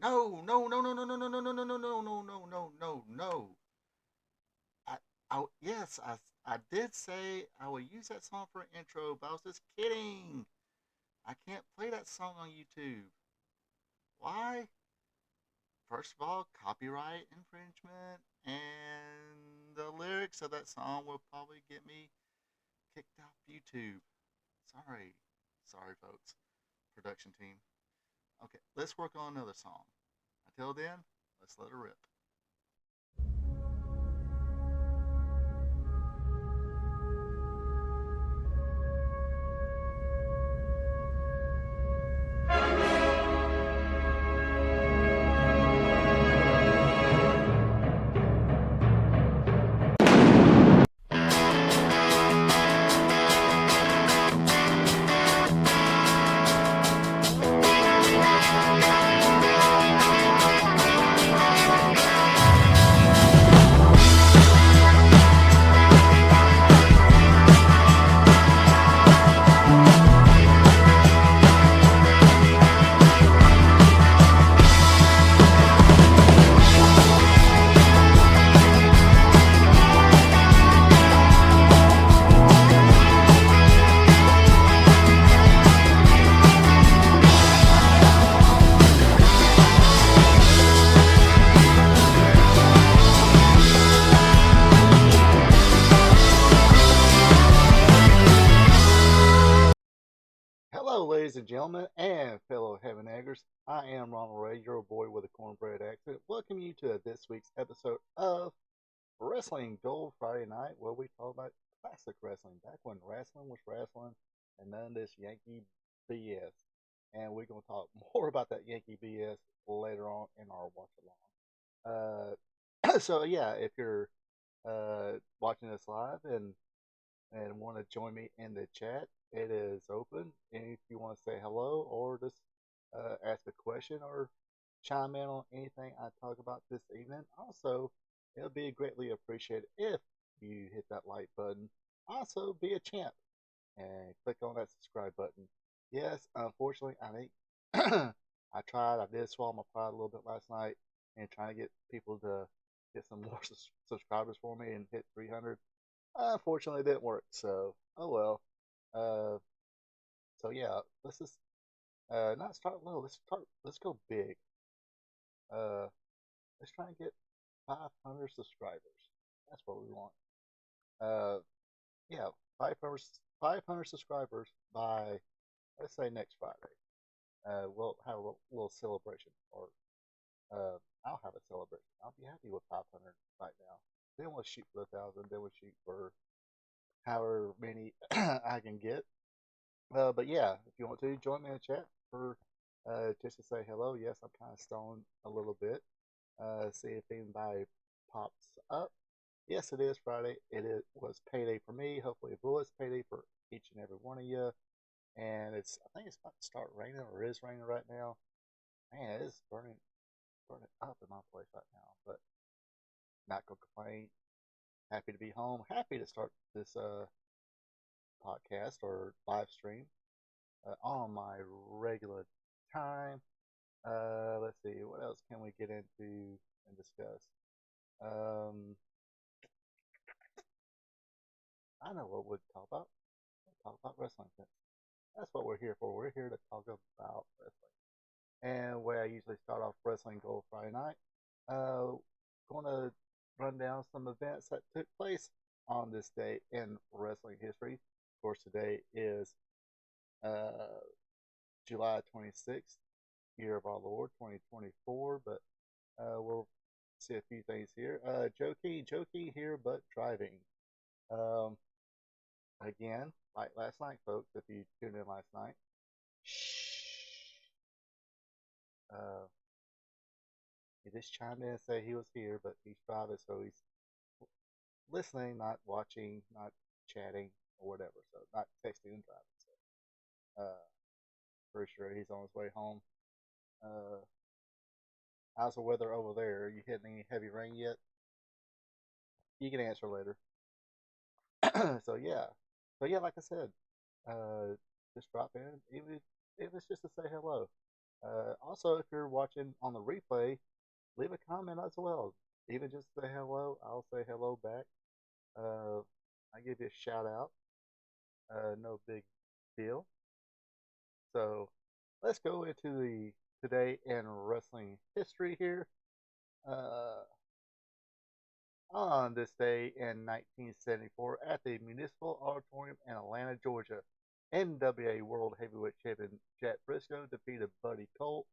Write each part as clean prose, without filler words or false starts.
No, no, no, no, no, no, no, no, no, no, no, no, no, no, no, no, no. I, yes, I did say I would use that song for an intro, but I was just kidding. I can't play that song on YouTube. Why? First of all, copyright infringement, and the lyrics of that song will probably get me kicked off YouTube. Sorry. Sorry, folks. Production team. Okay, let's work on another song. Until then, let's let her rip. Hello, ladies and gentlemen, and fellow heaven eggers. I am Ronald Ray, your boy with a cornbread accent. Welcome you to this week's episode of Wrestling Gold Friday Night, where we talk about classic wrestling, back when wrestling was wrestling and none of this Yankee BS. And we're going to talk more about that Yankee BS later on in our watch along. So yeah, if you're watching this live and want to join me in the chat, it is open. And if you want to say hello or just ask a question or chime in on anything I talk about this evening, also, it'll be greatly appreciated if you hit that like button. Also, be a champ and click on that subscribe button. Yes, unfortunately, I think I tried. I did swallow my pride a little bit last night and trying to get people to get some more subscribers for me and hit 300. Unfortunately, it didn't work. So, oh well. Uh, so yeah, let's just not start low. Let's go big. Uh, let's try and get 500 subscribers. That's what we want. Uh, yeah, 500 500 subscribers by let's say next Friday. We'll have a little celebration, or I'll have a celebration. I'll be happy with 500 right now. Then we'll shoot for 1,000. Then we'll shoot for however many I can get. But yeah, if you want to join me in the chat for just to say hello. Yes, I'm kind of stoned a little bit. See if anybody pops up. Yes, it is Friday. Was payday for me. Hopefully, it was payday for each and every one of you. And I think it's about to start raining, or it is raining right now. Man, it is burning up in my place right now. But not gonna complain. Happy to be home. Happy to start this podcast or live stream on my regular time. Let's see, what else can we get into and discuss? Um, I know what we'd talk about. We'll talk about wrestling. That's what we're here for. We're here to talk about wrestling. And where I usually start off Wrestling Gold Friday night, going to run down some events that took place on this day in wrestling history. Of course, today is uh, July 26th, year of our Lord 2024. But we'll see a few things here. Joe Key here, but driving. Um, again, like last night, folks. If you tuned in last night, shh. Uh, he just chimed in and said he was here, but he's driving, so he's listening, not watching, not chatting or whatever. So not texting and driving. So pretty sure he's on his way home. Uh, how's the weather over there? Are you hitting any heavy rain yet? You can answer later. So yeah, like I said, just drop in. Even if it's just to say hello. Also, if you're watching on the replay, leave a comment as well. Even just say hello, I'll say hello back. Uh, I give you a shout out. No big deal. So let's go into the today in wrestling history here. Uh, on this day in 1974 at the Municipal Auditorium in Atlanta, Georgia, NWA World Heavyweight Champion Jack Briscoe defeated Buddy Colt.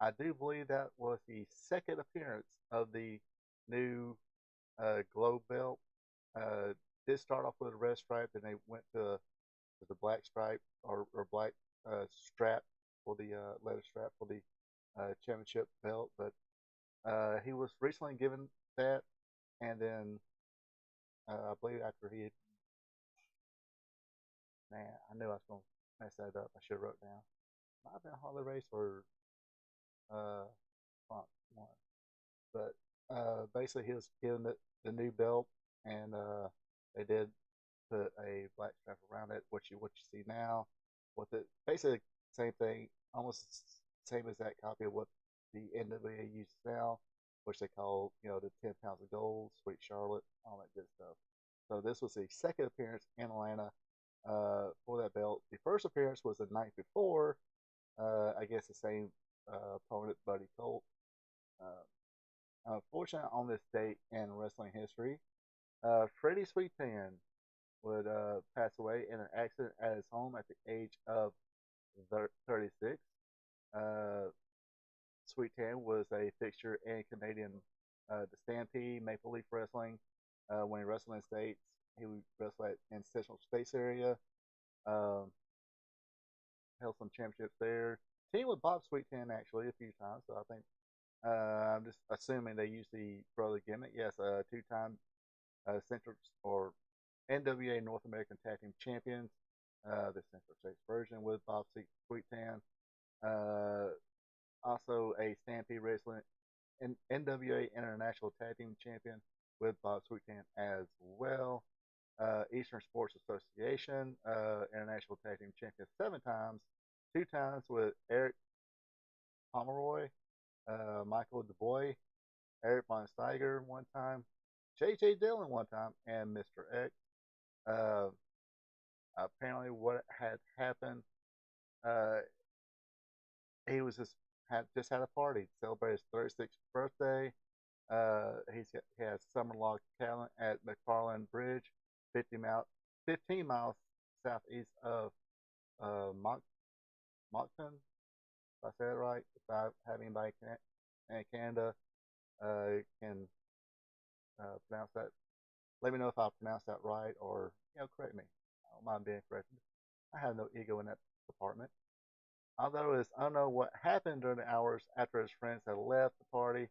I do believe that was the second appearance of the new Globe belt. Did start off with a red stripe, then they went to the black stripe or black strap for the leather strap for the championship belt. But he was recently given that, and then I believe after he, man, I knew I was going to mess that up. I should have wrote down. Might have been Harley Race or uh, Funk one, but basically he was given the new belt, and they did put a black strap around it. What you see now, with it basically same thing, almost same as that copy of what the NWA uses now, which they call the 10 pounds of gold, Sweet Charlotte, all that good stuff. So this was the second appearance in Atlanta for that belt. The first appearance was the night before. I guess the same opponent, Buddy Colt. Unfortunately, on this date in wrestling history, Freddie Sweet Tan would pass away in an accident at his home at the age of 36. Uh, Sweet Tan was a fixture in Canadian the Stampede, Maple Leaf Wrestling. When he wrestled in the States, he would wrestle in Central States area. Um, held some championships there. Teamed with Bob Sweet Tan actually a few times, so I think I'm just assuming they use the brother gimmick. Yes, two-time Central or NWA North American Tag Team Champions, the Central States version with Bob Sweet Tan. Uh, Also a Stampede Wrestling and NWA International Tag Team Champion with Bob Sweetan as well. Eastern Sports Association International Tag Team Champion 7 times, 2 times with Eric Pomeroy, Michael DuBois, Eric Von Steiger 1 time, J.J. Dillon 1 time, and Mr. X. Uh, Apparently, what had happened, uh, he had a party to celebrate his 36th birthday. He has summer log cabin at McFarland Bridge, 15 miles southeast of Moncton. If I said it right, if I have anybody in Canada can pronounce that, let me know if I pronounced that right, or correct me. I don't mind being corrected. I have no ego in that department. Although it's unknown what happened during the hours after his friends had left the party,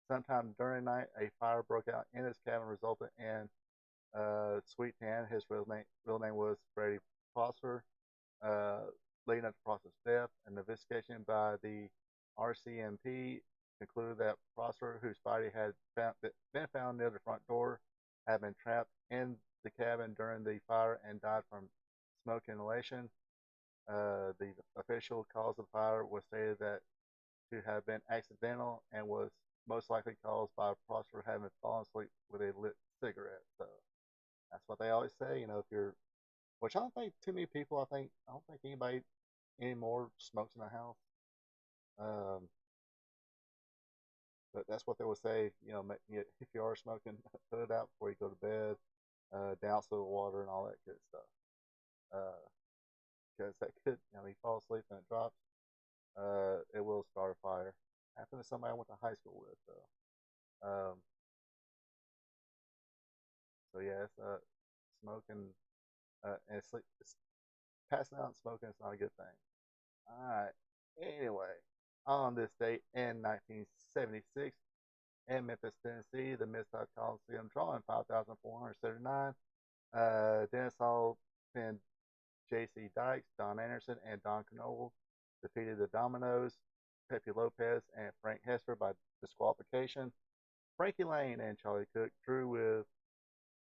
sometime during the night, a fire broke out in his cabin, resulting in Sweet Tan. His real name was Freddie Prosper, uh, leading up to Prosper's death. An investigation by the RCMP concluded that Prosper, whose body had been found near the front door, had been trapped in the cabin during the fire and died from smoke inhalation. The official cause of the fire was stated that to have been accidental and was most likely caused by Prosper having fallen asleep with a lit cigarette. So that's what they always say. If you're, which I don't think too many people. I don't think anybody anymore smokes in the house. Um, but that's what they would say. If you are smoking, put it out before you go to bed. Douse it with water and all that good stuff. Because that could, you fall asleep and it drops. It will start a fire. Happened to somebody I went to high school with. So yeah, smoking and passing out and smoking is not a good thing. All right. Anyway, on this date in 1976 in Memphis, Tennessee, the Mid-South Coliseum drawing 5,479. Dennis Hall pinned J.C. Dykes, Don Anderson, and Don Knoll defeated the Dominoes, Pepe Lopez, and Frank Hester by disqualification. Frankie Lane and Charlie Cook drew with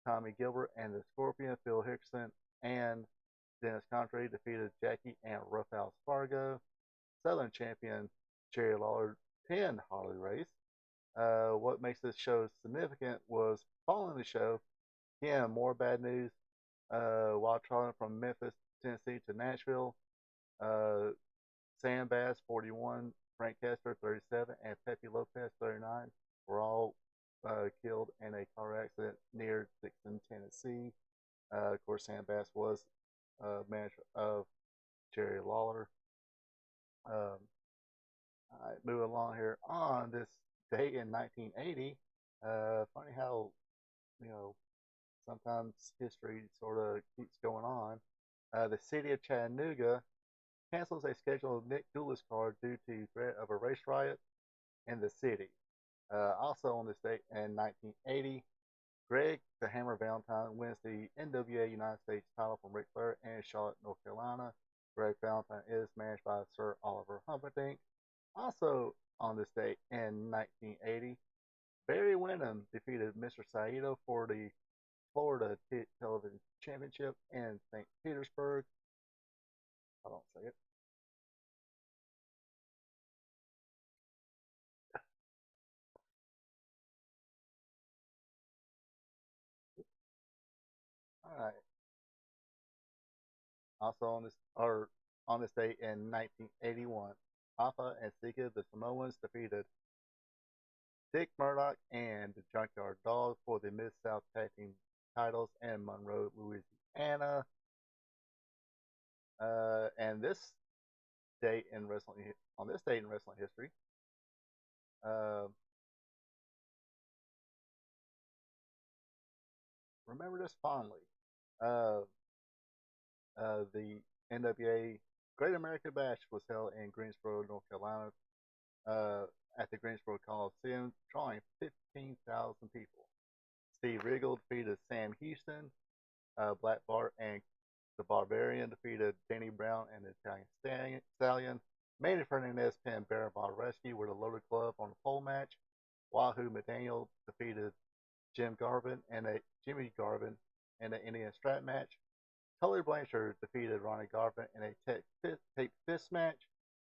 Tommy Gilbert and the Scorpion, Phil Hickson, and Dennis Contree defeated Jackie and Roughhouse Fargo. Southern champion Jerry Lawler pinned Harley Race. What makes this show significant was following the show, yeah, more bad news. While traveling from Memphis, Tennessee to Nashville, uh, Sam Bass, 41, Frank Kessler, 37, and Pepe Lopez, 39, were all killed in a car accident near Dixon, Tennessee. Of course, Sam Bass was manager of Jerry Lawler. Um, all right, moving along here on this day in 1980. Funny how you know sometimes history sort of keeps going on. The city of Chattanooga cancels a scheduled Nick Gulas card due to threat of a race riot in the city. Also on this date in 1980, Greg the Hammer Valentine wins the NWA United States title from Ric Flair in Charlotte, North Carolina. Greg Valentine is managed by Sir Oliver Humperdinck. Also on this date in 1980, Barry Windham defeated Mr. Saito for the Florida Television Championship in St. Petersburg. I don't say it. All right. Also on this day in 1981, Alpha and Sika, the Samoans, defeated Dick Murdoch and the Junkyard Dog for the Mid South Tag Team titles in Monroe, Louisiana. And this date in wrestling on this date in wrestling history, uh, remember this fondly. Uh, the NWA Great American Bash was held in Greensboro, North Carolina, uh, at the Greensboro Coliseum, drawing 15,000 people. Steve Regal defeated Sam Houston. Black Bart and the Barbarian defeated Danny Brown and the Italian Stallion. Manny Fernandez pinned Baron Von Rescue with a loaded glove on a pole match. Wahoo McDaniel defeated Jimmy Garvin in an Indian strap match. Tully Blanchard defeated Ronnie Garvin in a tape fist match.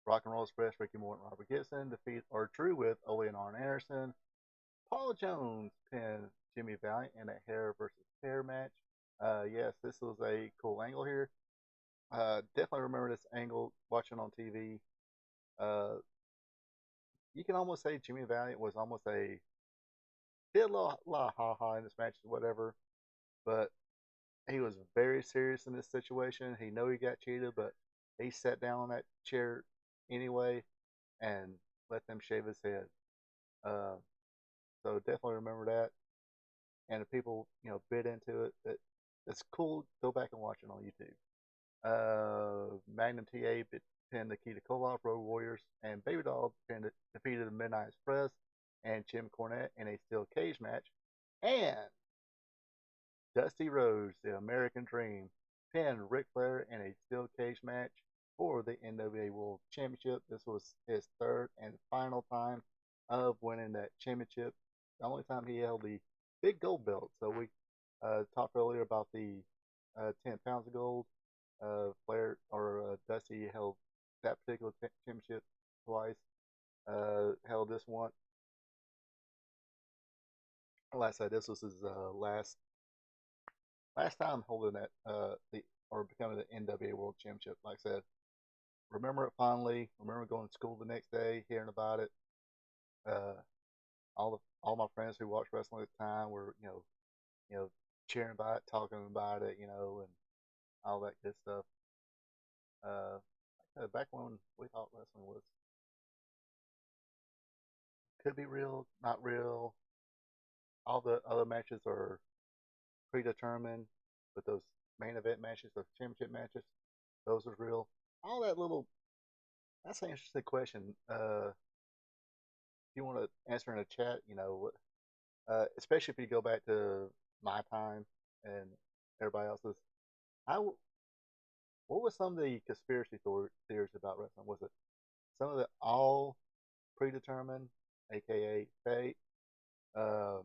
Rock and Roll Express, Ricky Morton, Robert Gibson drew with Ole and Arn Anderson. Paul Jones pinned Jimmy Valiant in a hair versus hair match. Yes, this was a cool angle here. Definitely remember this angle watching on TV. Uh, you can almost say Jimmy Valiant was almost a did lot of ha ha in this match, whatever, but he was very serious in this situation. He know he got cheated, but he sat down on that chair anyway and let them shave his head. Uh, so definitely remember that. And the people bit into it. It's cool. Go back and watch it on YouTube. Magnum TA pinned Nikita Koloff, Road Warriors, and Baby Doll defeated the Midnight Express and Jim Cornette in a steel cage match. And Dusty Rhodes, the American Dream, pinned Ric Flair in a steel cage match for the NWA World Championship. This was his third and final time of winning that championship. The only time he held the big gold belt. So we talked earlier about the 10 pounds of gold. Flair or Dusty held that particular championship twice. Held this one. Like I said, this was his last time holding that the or becoming the NWA World Championship. Like I said, remember it fondly. Remember going to school the next day, hearing about it. Uh, all my friends who watched wrestling at the time were cheering about it, talking about it, and all that good stuff. Back when we thought wrestling was could be real, not real. All the other matches are predetermined, but those main event matches, those championship matches, those are real. All that little that's an interesting question. If you want to answer in a chat, especially if you go back to my time and everybody else's, how what was some of the conspiracy theories about wrestling? Was it some of it all predetermined, aka fate? Um,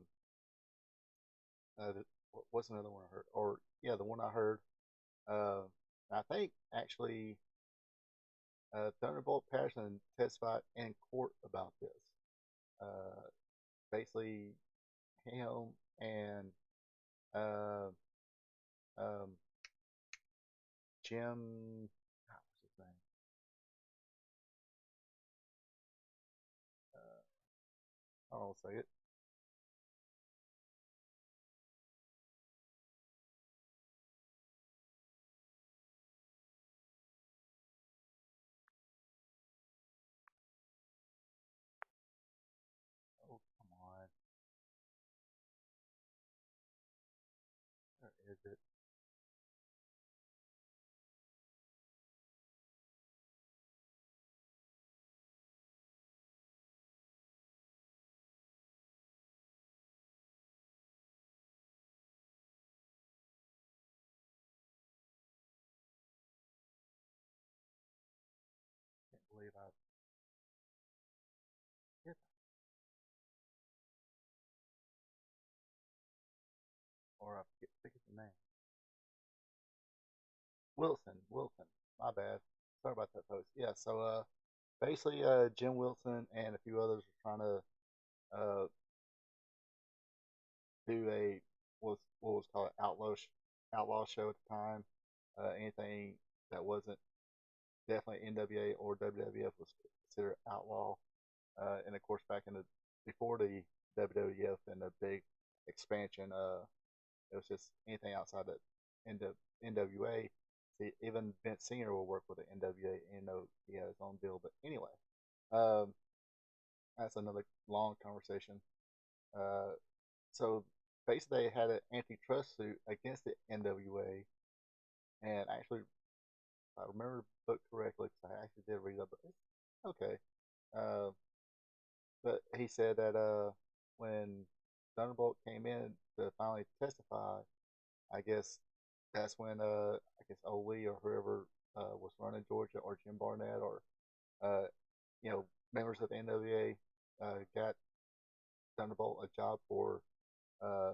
what's another one I heard? Or yeah, the one I heard. Uh, I think actually Thunderbolt Patterson testified in court about this. Uh, Basically, him and uh, um, Jim, what's his name? Hold on a second. Oh, come on. Where is it? Can't believe I did that. Or I forget the name. Wilson. My bad. Sorry about that, folks. Yeah, so basically, Jim Wilson and a few others were trying to do a what was called an outlaw show at the time. Anything that wasn't definitely NWA or WWF was considered outlaw. And of course, back in the before the WWF and the big expansion, it was just anything outside the NWA. See, even Vince Senior will work with the NWA, even though he had his own deal. But anyway, um, that's another long conversation. Uh, so basically, they had an antitrust suit against the NWA, and actually, if I remember the book correctly, because I actually did read it, but it's okay. Uh, but he said that when Thunderbolt came in to finally testify, I guess that's when I guess Ole or whoever was running Georgia or Jim Barnett or uh, you know members of the NWA got Thunderbolt a job for uh,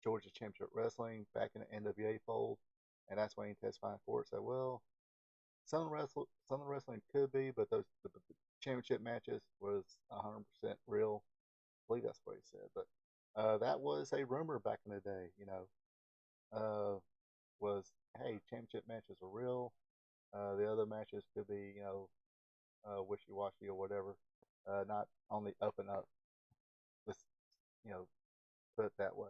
Georgia Championship Wrestling back in the NWA fold, and that's when he testified in court. Said, well, some of the wrestling could be, but the championship matches was 100% real. I believe that's what he said, but that was a rumor back in the day. Was hey, championship matches are real. The other matches could be, wishy washy or whatever. Not only up and up. Let's, you know, put it that way.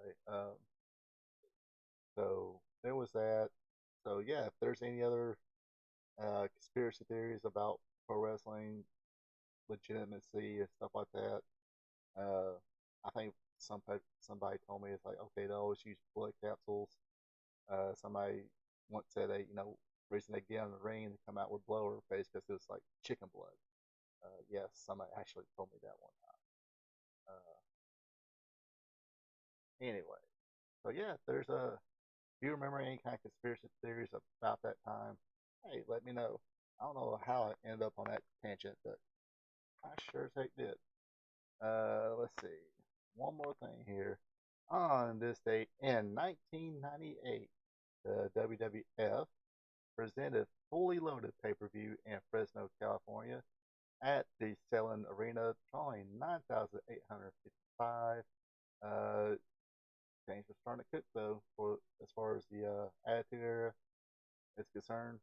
So there was that. So yeah, if there's any other conspiracy theories about pro wrestling legitimacy and stuff like that, uh, I think somebody told me it's like okay, they always use blood capsules. Somebody once said reason they get in the ring and come out with blood over their face because it's like chicken blood. Yes, somebody actually told me that one time. Anyway, so yeah, there's a. If you remember any kind of conspiracy theories about that time, hey, let me know. I don't know how I ended up on that tangent, but I sure as heck did. Let's see. One more thing here. On this date in 1998, the WWF presented Fully Loaded pay-per-view in Fresno, California at the Selland Arena, drawing 9,855. Uh, things were starting to cook though, for as far as the Attitude Era is concerned.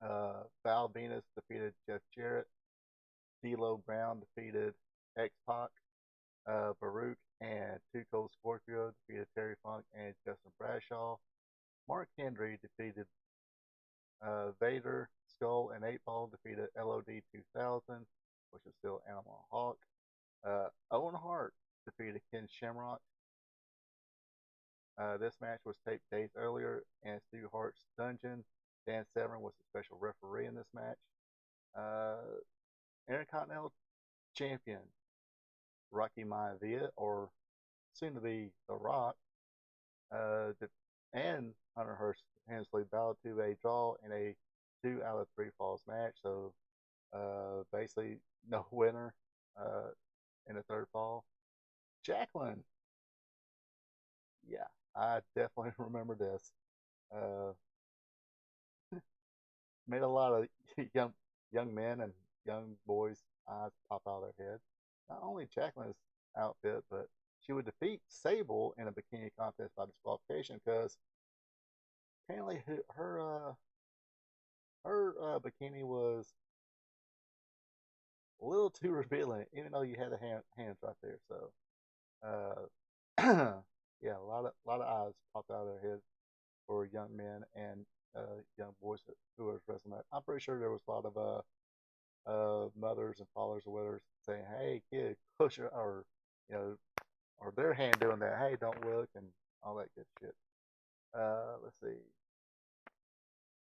Val Venus defeated Jeff Jarrett. D'Lo Brown defeated X Pac. Baruch and Two Cold Scorpio defeated Terry Funk and Justin Bradshaw. Mark Henry defeated Vader. Skull and 8 Ball defeated LOD 2000, which is still Animal Hawk. Owen Hart defeated Ken Shamrock. This match was taped days earlier in Stu Hart's dungeon. Dan Severn was the special referee in this match. Uh, Intercontinental Champion Rocky Maivia, or soon to be The Rock, uh, and Hunter Hearst Hensley bowed to a draw in a 2 out of 3 falls match. So basically, no winner in the third fall. Jacqueline, yeah, I definitely remember this. Uh, Made a lot of young young men and young boys' eyes pop out of their head. Not only Jacqueline's outfit, but she would defeat Sable in a bikini contest by disqualification because apparently her bikini was a little too revealing, even though you had the hands right there. So, yeah, a lot of eyes popped out of their head for young men and young boys who were wrestling that. I'm pretty sure there was a lot of mothers and fathers or whatever saying, "Hey, kid, push her," or you know, or their hand doing that. Hey, don't look, and all that good shit. Let's see,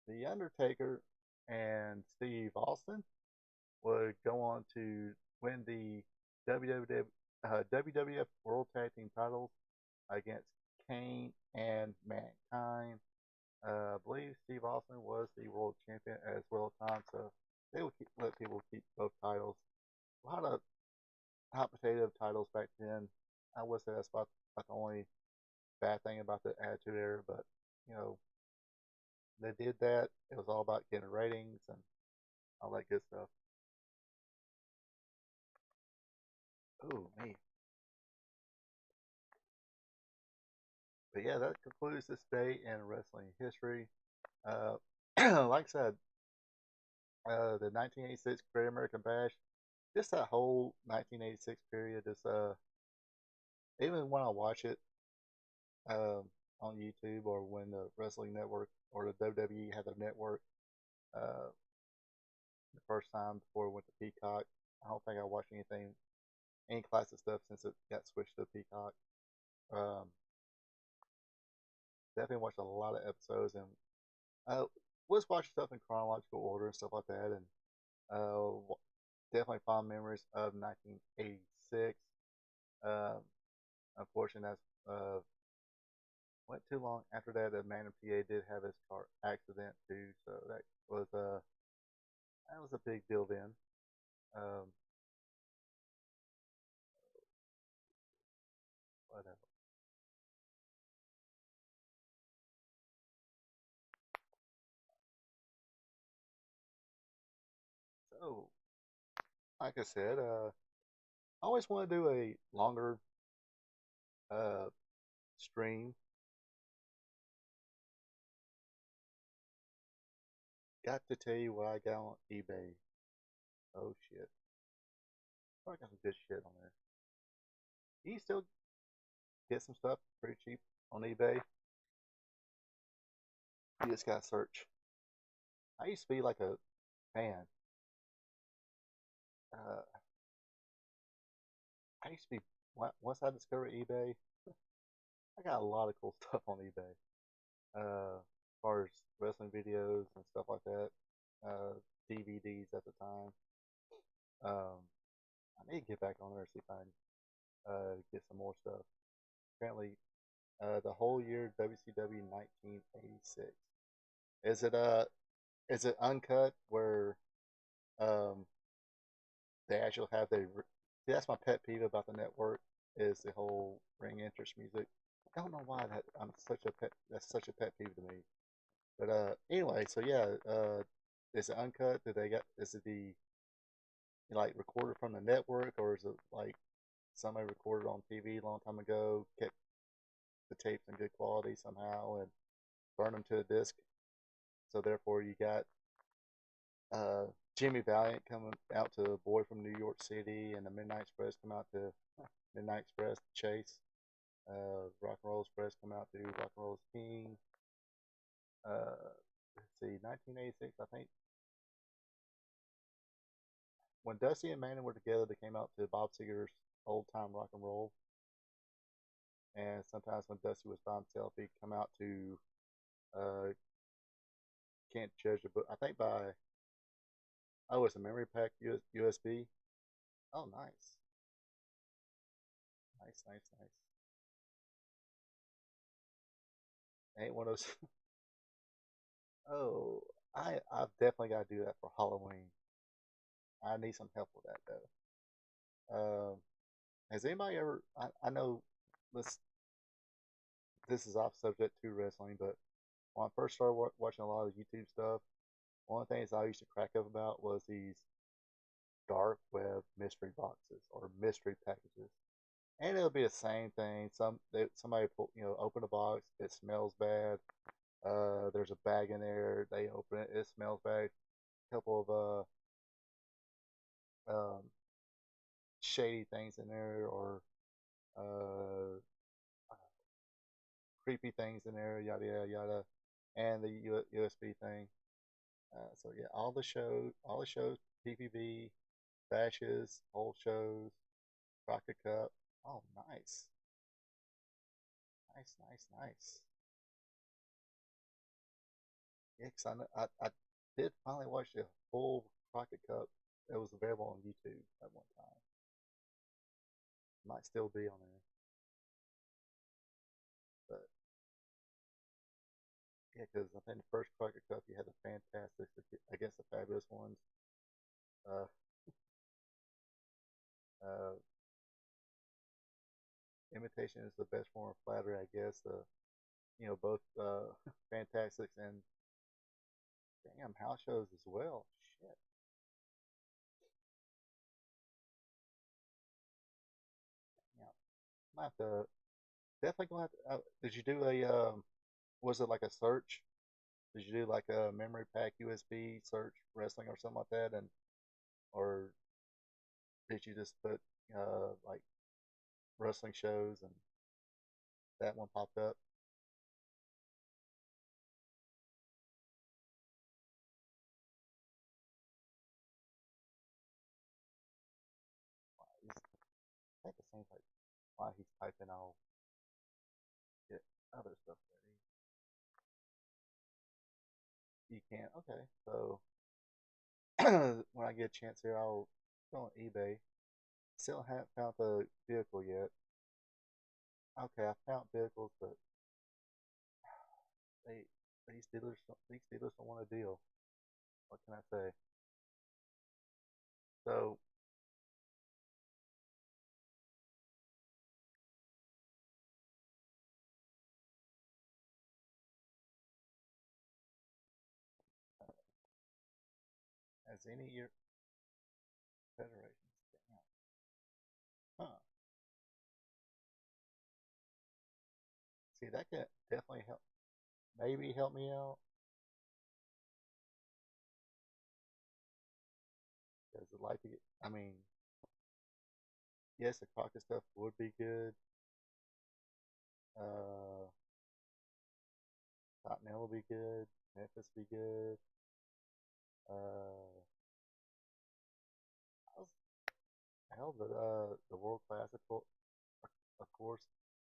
The Undertaker and Steve Austin would go on to win the WWF World Tag Team titles against Kane and Mankind. I believe Steve Austin was the world champion as well at times, so they would let people keep both titles. A lot of hot potato titles back then. I would say that's about the only bad thing about the Attitude Era, but you know they did that. It was all about getting ratings and all that good stuff. Oh me, but yeah, that concludes this day in wrestling history. Uh, like I said, the 1986 Great American Bash, just that whole 1986 period is even when I watch it um, on YouTube or when the Wrestling Network or the WWE had their network uh, the first time before it went to Peacock. I don't think I watched any classic stuff since it got switched to Peacock. Um, definitely watched a lot of episodes and I was watching stuff in chronological order and stuff like that. And definitely fond memories of 1986. Um, unfortunately, that's went too long after that. Magnum PA did have his car accident too, so that was a big deal then. Um, whatever. So, like I said, I always want to do a longer uh, stream. Got to tell you what I got on eBay. Oh shit, I got some good shit on there. You can still get some stuff pretty cheap on eBay. You just gotta search. I used to be like a fan. Uh, I used to be once I discovered eBay. I got a lot of cool stuff on eBay. As far as wrestling videos and stuff like that. Uh, DVDs at the time. Um, I need to get back on there and see if I can get some more stuff. Apparently, the whole year WCW 1986. Is it uh is it uncut where um they actually have see, that's my pet peeve about the network is the whole ring entrance music. I don't know why that's such a pet peeve to me. But anyway, so yeah, is it uncut? Is it the like recorded from the network or is it like somebody recorded on TV a long time ago, kept the tapes in good quality somehow and burned them to a disc? So therefore you got uh, Jimmy Valiant coming out to Boy from New York City, and the Midnight Express come out to Midnight Express Chase. Rock and Roll Express come out to Rock and Roll's King. Let's see, 1986, I think. When Dusty and Manning were together, they came out to Bob Seger's Old Time Rock and Roll. And sometimes when Dusty was by himself, he'd come out to uh, Can't Judge the Book. I think by, oh, it's a Memory Pack USB. Oh, nice. Nice, nice, nice. Ain't one of those. Oh, I've definitely got to do that for Halloween. I need some help with that though. Has anybody ever? I know this this is off subject to wrestling, but when I first started watching a lot of YouTube stuff, One of the things I used to crack up about was these dark web mystery boxes or mystery packages, and it'll be the same thing. Somebody pull, open a box, it smells bad. There's a bag in there. They open it, it smells bad. A couple of um, shady things in there, or uh, creepy things in there, yada yada yada, and the USB thing. So yeah, all the shows, PPV, bashes, whole shows, Rocket Cup. Oh, nice, nice, nice, nice. Yeah, 'cause I did finally watch the full Rocket Cup. It was available on YouTube at one time. Might still be on there, but yeah, because I think the first Crockett Cup you had the Fantastic, I guess the Fabulous ones. Uh, uh, imitation is the best form of flattery, I guess. Both Fantastics and damn house shows as well. Shit, yeah, might have to definitely gonna have to. Did you do a was it like a search? Did you do like a memory pack USB search wrestling or something like that, and or did you just put like wrestling shows and that one popped up? He's, I think it seems like while he's typing, I'll get other stuff ready. You can't. Okay, so when I get a chance here, I'll go on eBay. Still haven't found the vehicle yet. Okay, I found vehicles, but they these dealers don't want a deal. What can I say? So as any year federations, damn, huh? See, that could definitely help. Maybe help me out because I'd like to get. I mean, yes, the Crockett stuff would be good. Uh, Continental will be good. Memphis be good. Uh, I was hell the World Classic, of course.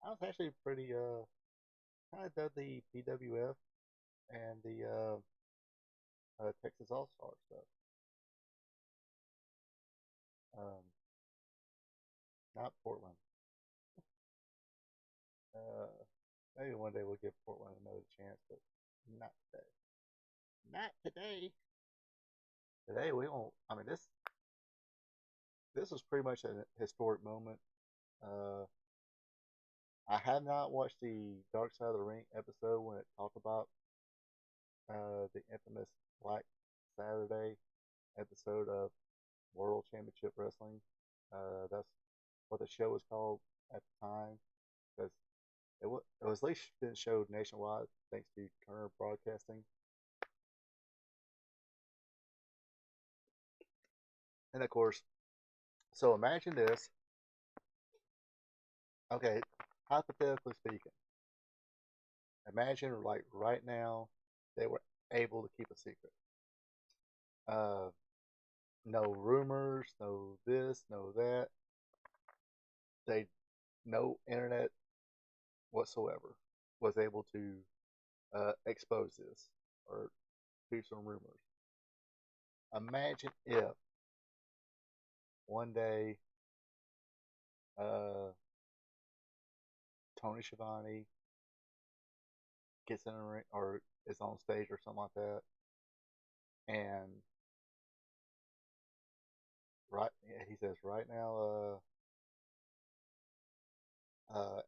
I was actually pretty kind of dug the PWF and the Texas All Star stuff. Um, Not Portland. Uh, Maybe one day we'll give Portland another chance, but not today. Not today. Today we won't. I mean this was pretty much a historic moment. Uh, I have not watched the Dark Side of the Ring episode when it talked about the infamous Black Saturday episode of World Championship Wrestling. That's what the show was called at the time because it was at least been showed nationwide thanks to Turner Broadcasting. And of course, so imagine this. Okay, hypothetically speaking, imagine like right now they were able to keep a secret. Uh, no rumors, no this, no that. They no internet whatsoever was able to expose this or do some rumors. Imagine if one day uh, Tony Schiavone gets in a ring or is on stage or something like that, and he says right now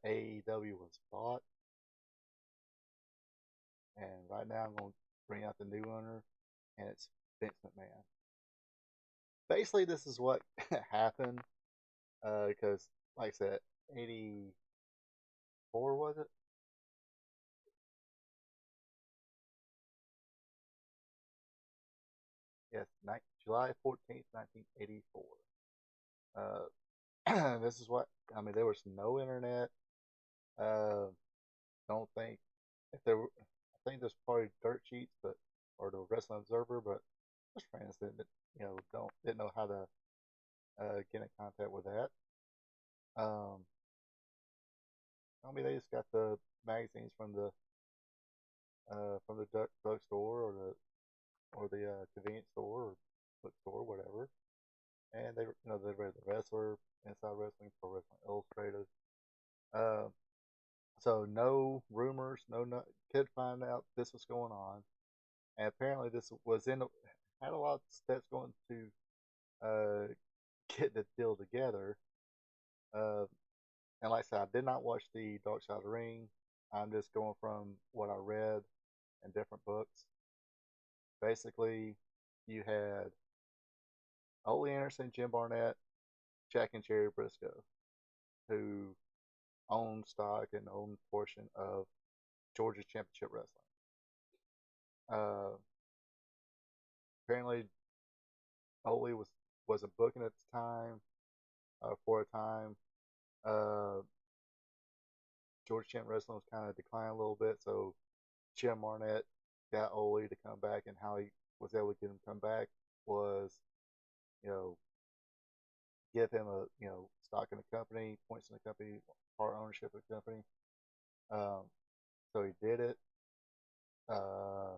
AEW was bought, and right now I'm going to bring out the new owner, and it's Vince McMahon. Basically, this is what happened because, like I said, 84 was it? Yes, July 14th, 1984. This is what I mean. There was no internet. Uh, don't think if there were. I think there's probably dirt sheets, but or the Wrestling Observer, but most fans didn't know how to get in contact with that. Um, I mean, they just got the magazines from the drugstore or the convenience store or bookstore, whatever, and they read the Wrestler, Inside Wrestling, Pro Wrestling Illustrated. Um, so no rumors, no could find out this was going on, and apparently this was in had a lot of steps going to get the deal together. Uh, and like I said, I did not watch the Dark Side of the Ring. I'm just going from what I read in different books. Basically, you had Ole Anderson, Jim Barnett, Jack and Jerry Briscoe, who owned stock and owned portion of Georgia Championship Wrestling. Uh, Apparently, Ole wasn't booking at the time. For a time, uh, Georgia Champ Wrestling was kind of declining a little bit, so Jim Barnett got Ole to come back, and how he was able to get him to come back was, you know, give him a stock in the company, points in the company, part ownership of the company. Um, so he did it. Uh,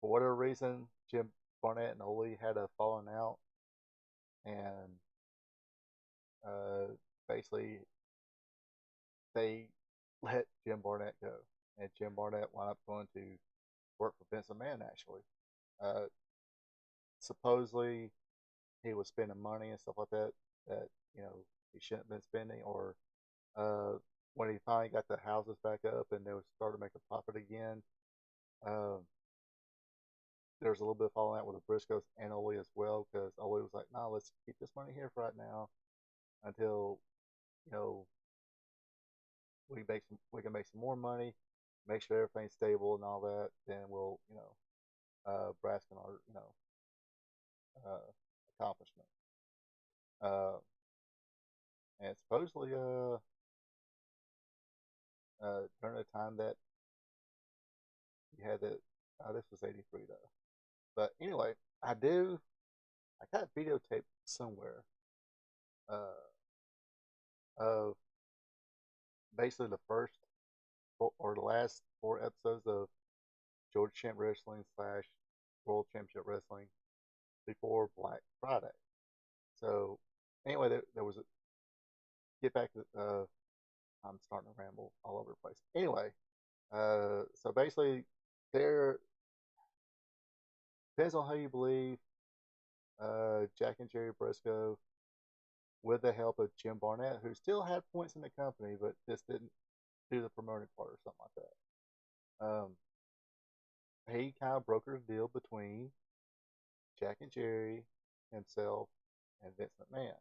for whatever reason, Jim Barnett and Ole had a falling out, and uh, basically they let Jim Barnett go, and Jim Barnett wound up going to work for Vince McMahon. Actually, uh, supposedly he was spending money and stuff like that that he shouldn't have been spending, or uh, when he finally got the houses back up and they started to make a profit again, um, there was a little bit of falling out with the Briscoes and Ole as well, because Ole was like, "No, nah, let's keep this money here for right now until you know we can make some more money, make sure everything's stable and all that. Then we'll bask in our uh, accomplishment." Uh, and supposedly during the time that you had that, this was '83 though. But anyway, I got videotape somewhere uh, of basically the first or the last four episodes of Georgia Champ Wrestling slash World Championship Wrestling before Black Friday. So anyway, there was a get back to I'm starting to ramble all over the place. Anyway, so basically, there depends on how you believe. Jack and Jerry Briscoe, with the help of Jim Barnett, who still had points in the company, but just didn't do the promoting part or something like that. He kind of brokered a deal between Jack and Jerry, himself, and Vince McMahon.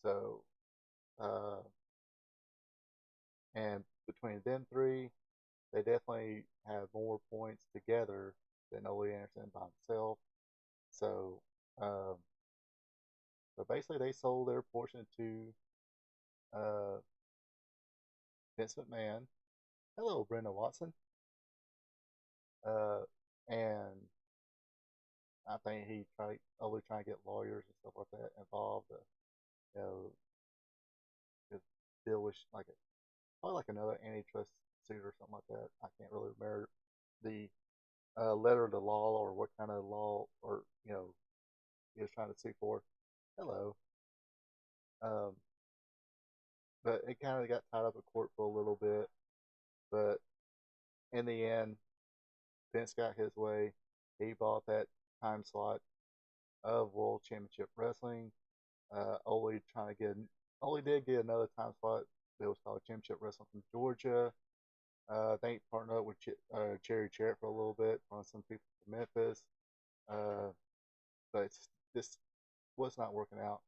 So, uh, and between them three, they definitely have more points together than Ole Anderson by himself. So, um, so basically, they sold their portion to uh, Vince McMahon. Hello, Brenda Watson. Uh, and I think he tried Ole trying to get lawyers and stuff like that involved. You know, to deal with like probably like another antitrust suit or something like that. I can't really remember the letter of the law or what kind of law or he was trying to sue for. Hello. Um, but it kind of got tied up in court for a little bit. But in the end, Vince got his way. He bought that time slot of World Championship Wrestling. Ole trying to get Ole did get another time slot that was called Championship Wrestling from Georgia. I think partnered up with Jerry Jarrett for a little bit on some people from Memphis, uh, but this was not working out.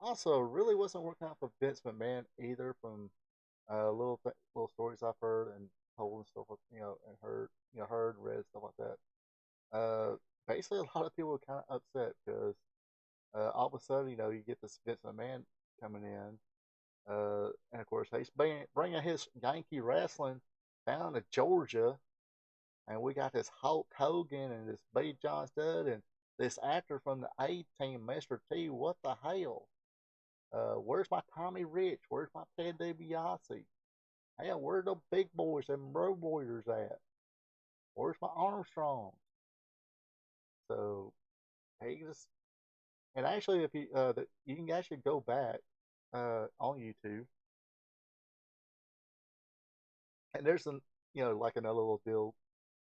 Also, really wasn't working out for Vince McMahon either. From little stories I've heard and told and stuff, and heard, read stuff like that. Basically, a lot of people were kind of upset because all of a sudden, you get this Vince McMahon coming in, and of course he's bringing his Yankee wrestling down to Georgia, and we got this Hulk Hogan and this B. John Studd and this actor from the A Team, Mr. T. What the hell? Where's my Tommy Rich? Where's my Ted DiBiase? Hey, where the big boys and road warriors at? Where's my Armstrong? So he just and actually, if you can actually go back on YouTube, and there's some like another little deal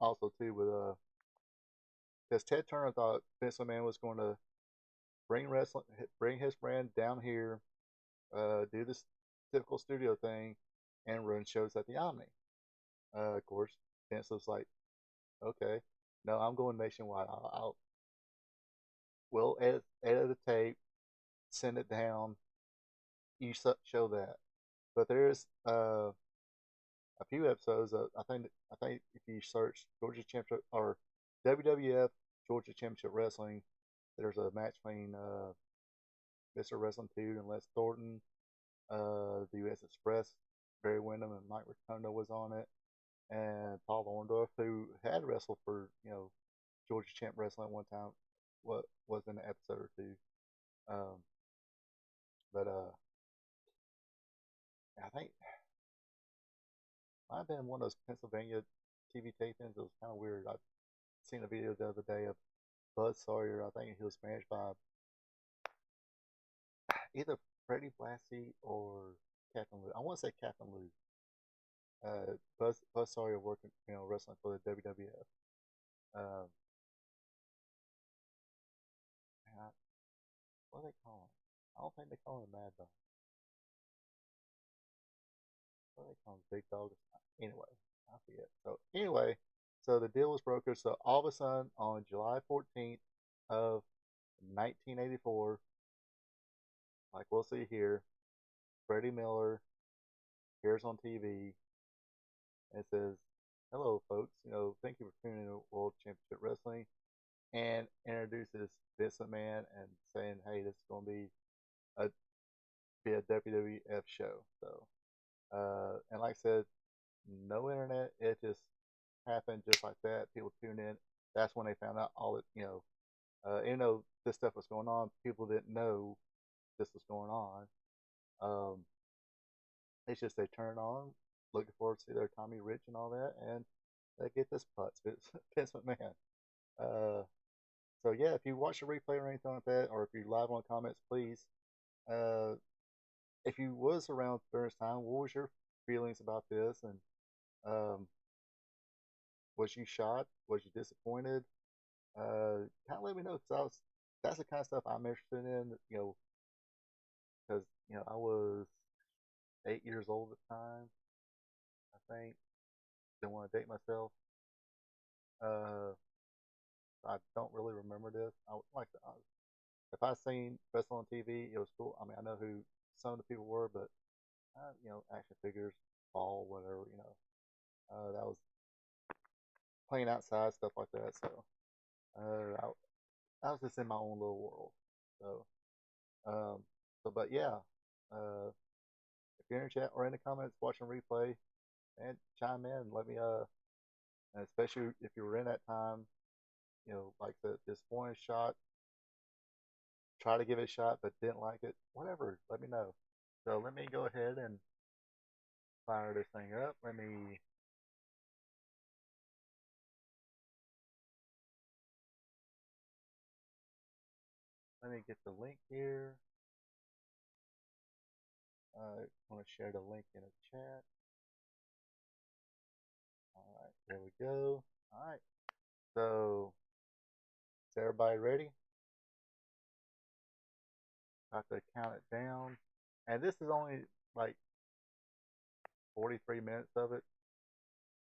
also too with because Ted Turner thought Vince McMahon was going to bring wrestling, bring his brand down here, do this typical studio thing, and run shows at the Omni. Of course, Vince was like, okay, no, I'm going nationwide. We'll edit the tape, send it down, you show that. But there's a few episodes. I think if you search Georgia Championship or WWF Georgia Championship Wrestling, there's a match between Mr. Wrestling 2 and Les Thornton. The U.S. Express, Barry Windham and Mike Rotundo was on it, and Paul Orndorff, who had wrestled for Georgia Champ Wrestling one time, was in an episode or two. Um, but I think might have been one of those Pennsylvania TV tapings. It was kind of weird. I seen a video the other day of Buzz Sawyer. I think he was managed by either Freddie Blassie or Captain Lou. I want to say Captain Lou. Buzz Sawyer working, wrestling for the WWF. Um, what do they call him? I don't think they call him Mad Dog. What do they call him? Big Dog. Anyway, I forget. So anyway, so the deal was brokered. So all of a sudden, on July 14th of 1984, like we'll see here, Freddie Miller appears on TV and says, "Hello, folks. Thank you for tuning in to World Championship Wrestling," and introduces Vince McMahon and saying, "Hey, this is going to a be a WWF show." So, and like I said, no internet. It just happened just like that. People tuned in. That's when they found out all this stuff was going on. People didn't know this was going on. Um, it's just they turn on, looking forward to see their Tommy Rich and all that, and they get this putz, Vince McMahon. Uh, so yeah, if you watch the replay or anything like that, or if you live on comments, please. Uh, if you was around during this time, what was your feelings about this? And um, was you shocked? Was you disappointed? Kind of let me know because that's the kind of stuff I'm interested in. Because I was 8 years old at the time. I think didn't want to date myself. Uh, I don't really remember this. If I seen wrestling on TV, it was cool. I mean, I know who some of the people were, but action figures, ball, whatever. That was playing outside, stuff like that. So I was just in my own little world. So, um, but yeah, uh, if you're in the chat or in the comments watching replay, and chime in, let me and especially if you were in that time, like the disappointed shot, try to give it a shot but didn't like it, whatever, let me know. So let me go ahead and fire this thing up. Let me get the link here. I want to share the link in the chat. All right, there we go. All right, so is everybody ready? Got to count it down, and this is only like 43 minutes of it.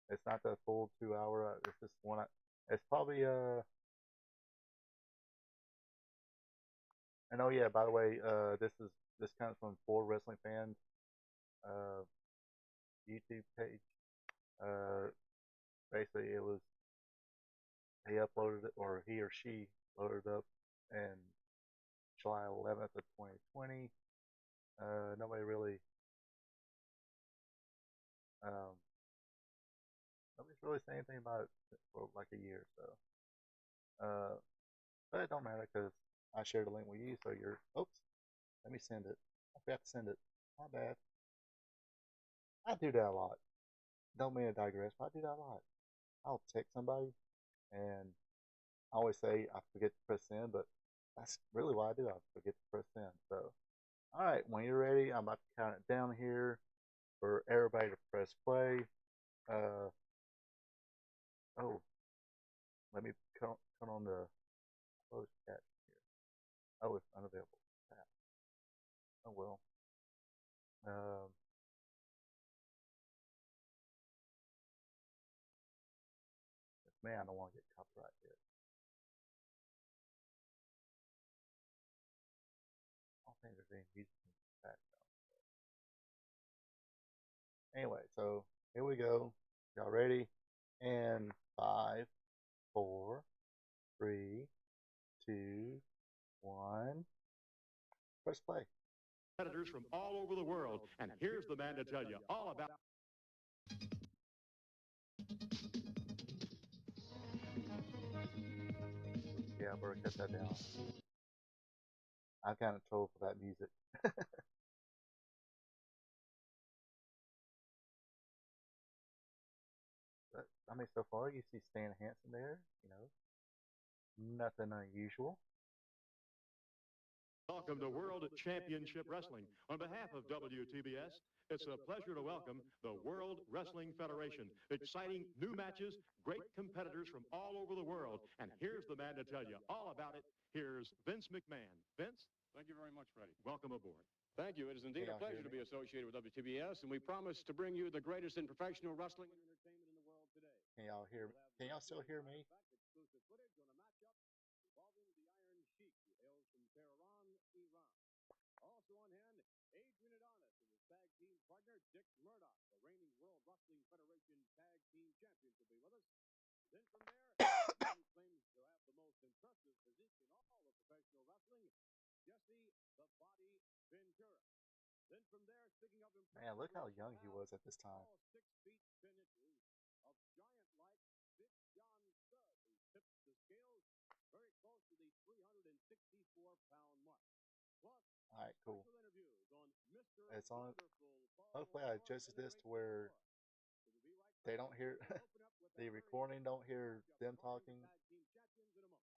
It's not the full 2 hour. It's just one. It's probably And oh yeah, by the way, this comes from Four Wrestling Fans uh YouTube page. Uh, Basically, it was he uploaded it, or he or she loaded up in July 11th of 2020. Nobody really, um, nobody's really saying anything about it for like a year. So, but it don't matter because I shared the link with you, so you're. Oops, let me send it. I forgot to send it. My bad. I do that a lot. Don't mean to digress, but I do that a lot. I'll text somebody and I always say I forget to press send, but that's really what I do. I forget to press send. So, all right, when you're ready, I'm about to count it down here for everybody to press play. Uh, oh, let me come on the closed chat here. Oh, it's unavailable. Ah, oh well. Um, Man, I don't want to get copyright hit. I don't think there's any music in the background. Anyway, so here we go. Y'all ready? And five, four, three, two, one. Press play. Competitors from all over the world. And here's the man to tell you all about. Yeah, I better cut that down. I'm kind of trolled for that music. But I mean, so far you see Stan Hansen there. Nothing unusual. Welcome to World Championship Wrestling. On behalf of WTBS, it's a pleasure to welcome the World Wrestling Federation. Exciting new matches, great competitors from all over the world. And here's the man to tell you all about it. Here's Vince McMahon. Vince? Thank you very much, Freddie. Welcome aboard. Thank you. It is indeed a pleasure to be associated with WTBS, and we promise to bring you the greatest in professional wrestling and entertainment in the world today. Can y'all hear? Can y'all still hear me? Exclusive footage on a matchup involving the Iron Sheik, who hails from Tehran, Iran. Also on hand, Adrian Adonis and his tag team partner Dick Murdoch, the reigning World Wrestling Federation Tag Team Champions, will be with us. Then from there, he claims to have the most impressive physique in all of professional wrestling, Jesse the Body Ventura. Then from there, speaking of impressive, Man, look how young he was at this time. all 6 feet 10 inches of giant-like Big John Studd, who tips the scales very close to the 364-pound mark. Plus, all right, cool. special interviews on Mr. It's on. Wonderful Paul Hopefully, I Orr adjusted and a this to great where many more. So we'll be right they back. don't hear We'll open up with the a very recording. Don't exciting hear matchup them involving talking. the tag team champions in a moment.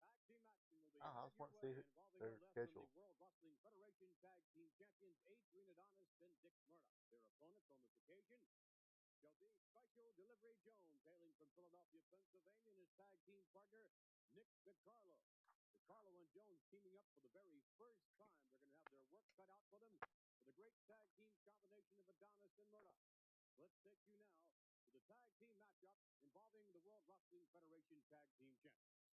Tag team action will be I right just your want to see way, involving their no less than schedule. the World Wrestling Federation Tag Team Champions Adrian Adonis and Dick Murdoch. Their opponents on this occasion shall be Special Delivery Jones, hailing from Philadelphia, Pennsylvania, and his tag team partner, Nick DiCarlo. DiCarlo and Jones teaming up for the very first time. They're going to have their work cut out for them for the great tag team combination of Adonis and Murdoch. Let's take you now to the tag team matchup involving the World Wrestling Federation Tag Team Champions.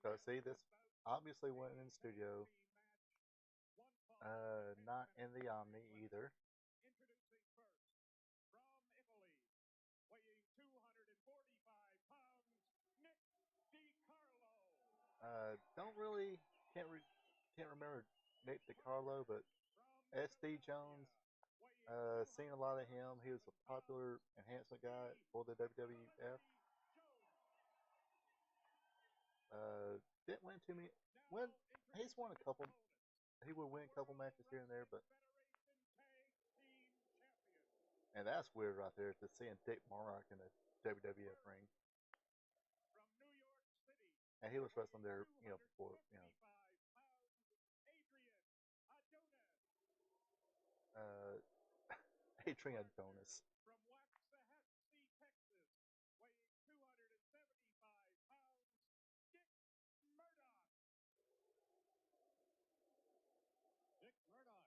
So see, this obviously went in the studio. Not in the Omni either. Introducing first, from Italy, weighing 245 pounds, Nick DiCarlo. Can't remember Nick DiCarlo, but From SD Jones. Philadelphia, weighing Seen a lot of him. He was a popular enhancement guy for the WWF. Didn't win too many. Win. He's won a couple. He would win a couple matches here and there, but. And that's weird right there, to seeing Dick Murdoch in the WWF ring. From New York City, And he was wrestling there, before, Adrian Adonis. Adrian Adonis. From Waxahachie, Texas, weighing 275 pounds, Dick Murdoch.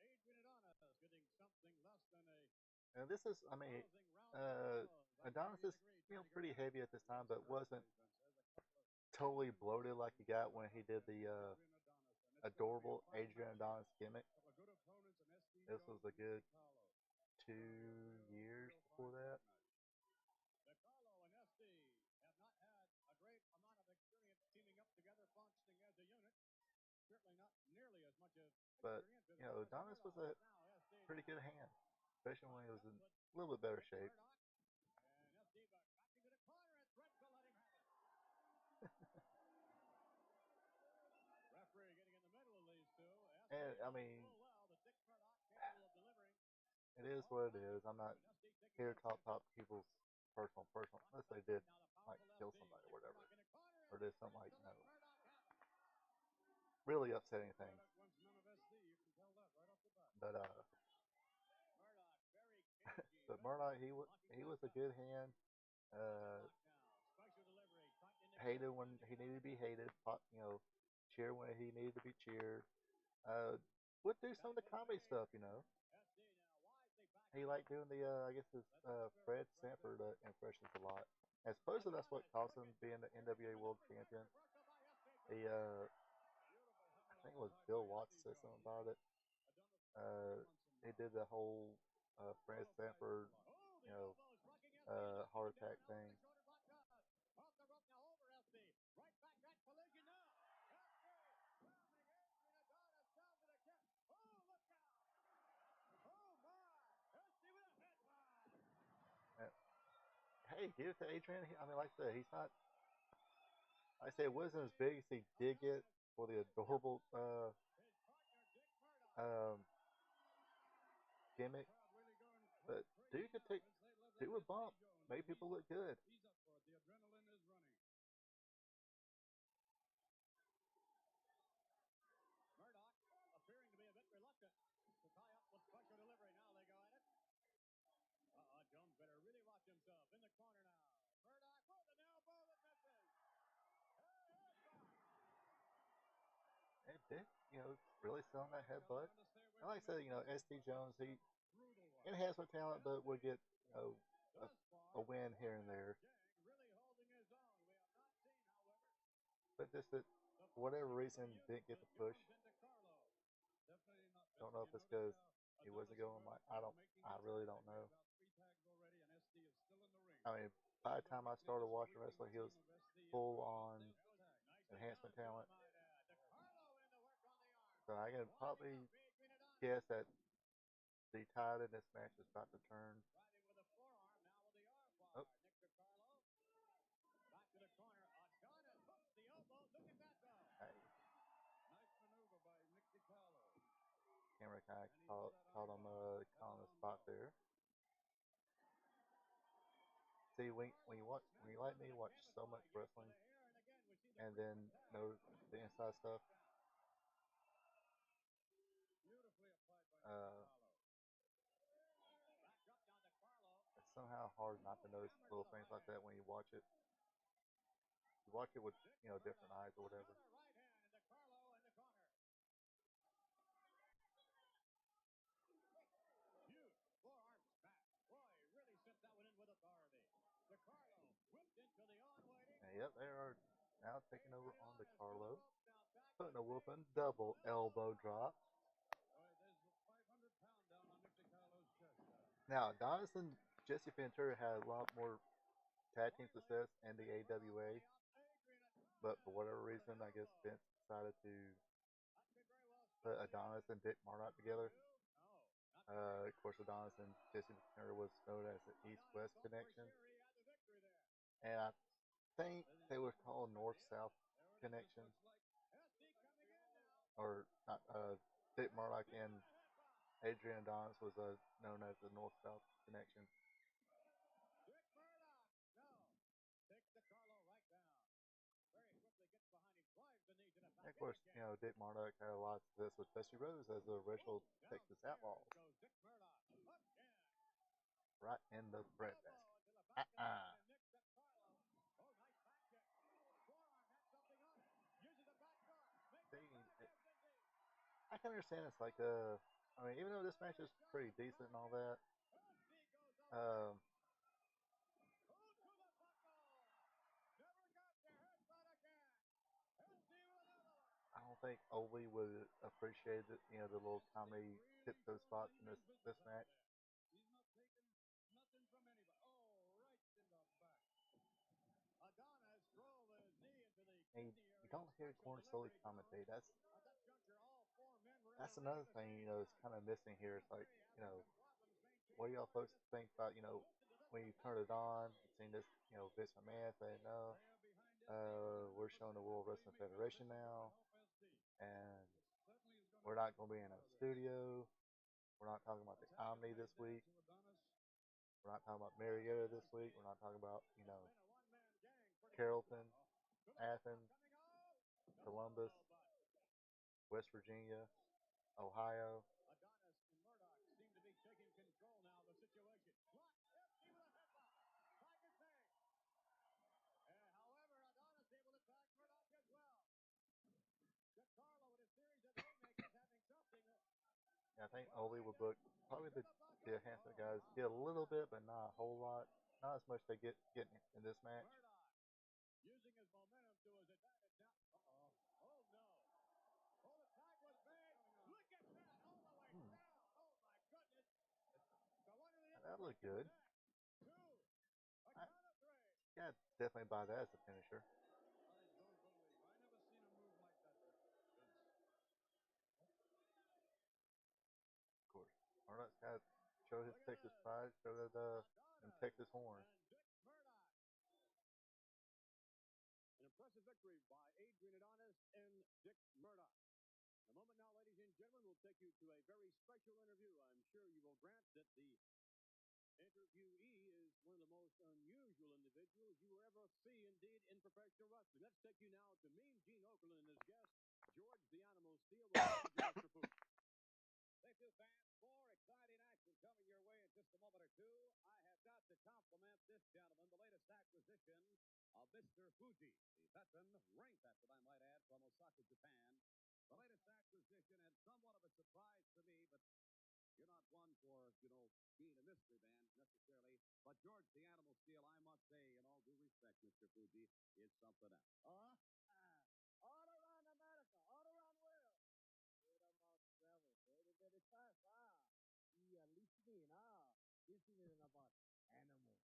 Dick Murdoch and Adrian Adonis getting something less than a And this is, I mean, uh, Adonis is pretty heavy at this time, but wasn't totally bloated like he got when he did the adorable Adrian Adonis gimmick. This was a good 2 years before that. DiCarlo and SD have not had a great amount of experience teaming up together, functioning as a unit. Certainly not nearly as much of But experience as Adonis was a pretty good hand, especially when he was in a little bit better shape. And SD backing to the corner and threats to let him have it. Referee getting in the middle of these two. And I mean, Well, but Dick Murdoch capable of delivering. it is what it is. I'm not here to talk about people's personal, unless they did like kill somebody or whatever, or did something like really upsetting things. But but Murdoch, he was a good hand. Uh, Hated when he needed to be hated. Cheer when he needed to be cheered. Uh, would do some of the comedy stuff. He liked doing the I guess his Fred Sanford impressions a lot. And supposedly that's what caused him being the NWA World Champion. He I think it was Bill Watts said something about it. He did the whole Fred Sanford, heart attack thing. Off the rope now over SB. Right back that collision now. SB ramming Adrian Adonis down to the kick. Oh, look out. Oh, my. SB with a headline. Hey, give it to Adrian. I mean, like I said, he's not. I say it wasn't as big as he did get for the adorable gimmick, but dude could do a bump, make people look good. He's up for it. The adrenaline is running. Murdoch appearing to be a bit reluctant to tie up with special delivery. Now they go at it. Jones better really watch himself. In the corner now. Murdoch with an elbow that misses. And Dick, really selling that headbutt. And like I said, SD Jones, he enhanced with talent, but would get a win here and there. But just that, for whatever reason, didn't get the push. Don't know if it's because he wasn't going like I really don't know. I mean, by the time I started watching wrestling, he was full on enhancement talent. So I can probably guess that the tide in this match is about to turn. Oh. Back to the corner. Adonis hooks the elbow. Look at that though. Hey. Nice maneuver by Nick DiCarlo. Camera kind of caught him on the spot there. See, when you like me watch so much wrestling, and then know the inside stuff. It's somehow hard not to notice little things like that when you watch it. You watch it with different eyes or whatever. Huge forearm smash. Boy, really sent that one in with authority. DiCarlo whipped into the on-waiting. Yep, they are now taking over on DiCarlo. Putting a whooping double elbow drop. There's 500 pound down on Nick DiCarlo's chest. Now, Adonis and Jesse Ventura had a lot more tag team success in the AWA, but for whatever reason, I guess Vince decided to put Adonis and Dick Murdoch together. Of course, Adonis and Jesse Ventura was known as the East-West Connection, and I think they were called North-South Connection, or not. Dick Murdoch and Adrian Adonis was known as the North-South Connection. Dick Murdoch, no, takes DiCarlo right down. Very quickly gets behind him, drives the knee to the back. And of course, Dick Murdoch had a lot of success with Dusty Rhodes as the original Texas Outlaws. Right in the bread basket. See, I can understand it's like I mean, even though this match is pretty decent and all that, Um, I don't think Ovi would appreciate it, the little comedy tiptoe spots in this match. He's not taking nothing from anybody. Oh, right in the back. Adonis drove his knee into the And kidney you area. don't hear Special Corn slowly delivery, commentate. Jones. At that juncture, all four men were in That's the ring another at the thing, same it's time. kind of missing here. It's like, Referee having some problems what do maintaining y'all folks balance. think about, Looked into this when one. you turn it on, seeing this, Vince McMahon saying, no, They are behind this team 100%. we're showing the World Believe Wrestling me, Joe, Federation this is going to now, help SC. and Certainly is going to we're get not some going to be power in a out of this. studio. We're not talking about the Let's have Omni you this fade down week. to Adonis. We're not talking about Marietta this week. We're not talking about, It's been a one-man gang pretty much. Carrollton, To the Athens, coming up. Columbus, Oh, but West Virginia, Ohio. Adonis and Murdoch seem to be taking control now of the situation. Block. FC with a headlock. Back and save. However, Adonis able to tag Murdoch as well. DeCarlo with a series of haymakers having something. Yeah, I think Oli would book probably the enhancement guys get a little bit, but not a whole lot. Not as much they get in this match. Murdoch using his momentum to his advantage now. Uh-oh. Oh, no. Oh, the tag was made. Look at that. All the way down. Oh, my goodness. No wonder the That looked Undertaker good. attacked. Two. A I, count of three. yeah, definitely buy that as a finisher. I don't believe. I never seen a move like that, Vince. Of course. Murdoch's got to show his Look at Texas this. pride, show that them Adonis Texas horns. and Dick Murdoch. An impressive victory by Adrian Adonis and Dick Murdoch. In a moment now, ladies and gentlemen, we'll take you to a very special interview. I'm sure you will grant that the interviewee is one of the most unusual individuals you will ever see, indeed, in professional wrestling. Let's take you now to Mean Gene Okerlund and his guest, George the Animal Steel, with Mr. Food. Thank you, fans. More exciting action coming your way in just a moment or two. I have got to compliment this gentleman, the latest acquisition of Mr. Fuji, the veteran, ring veteran, I might add, from Osaka, Japan. The latest acquisition, and somewhat of a surprise to me, but you're not one for, being a mystery man necessarily. But George the Animal Steel, I must say, in all due respect, Mr. Fuji, is something else. All around America, all around world. Word of mouth travel very, very fast. Yeah, listening. Listening about animal.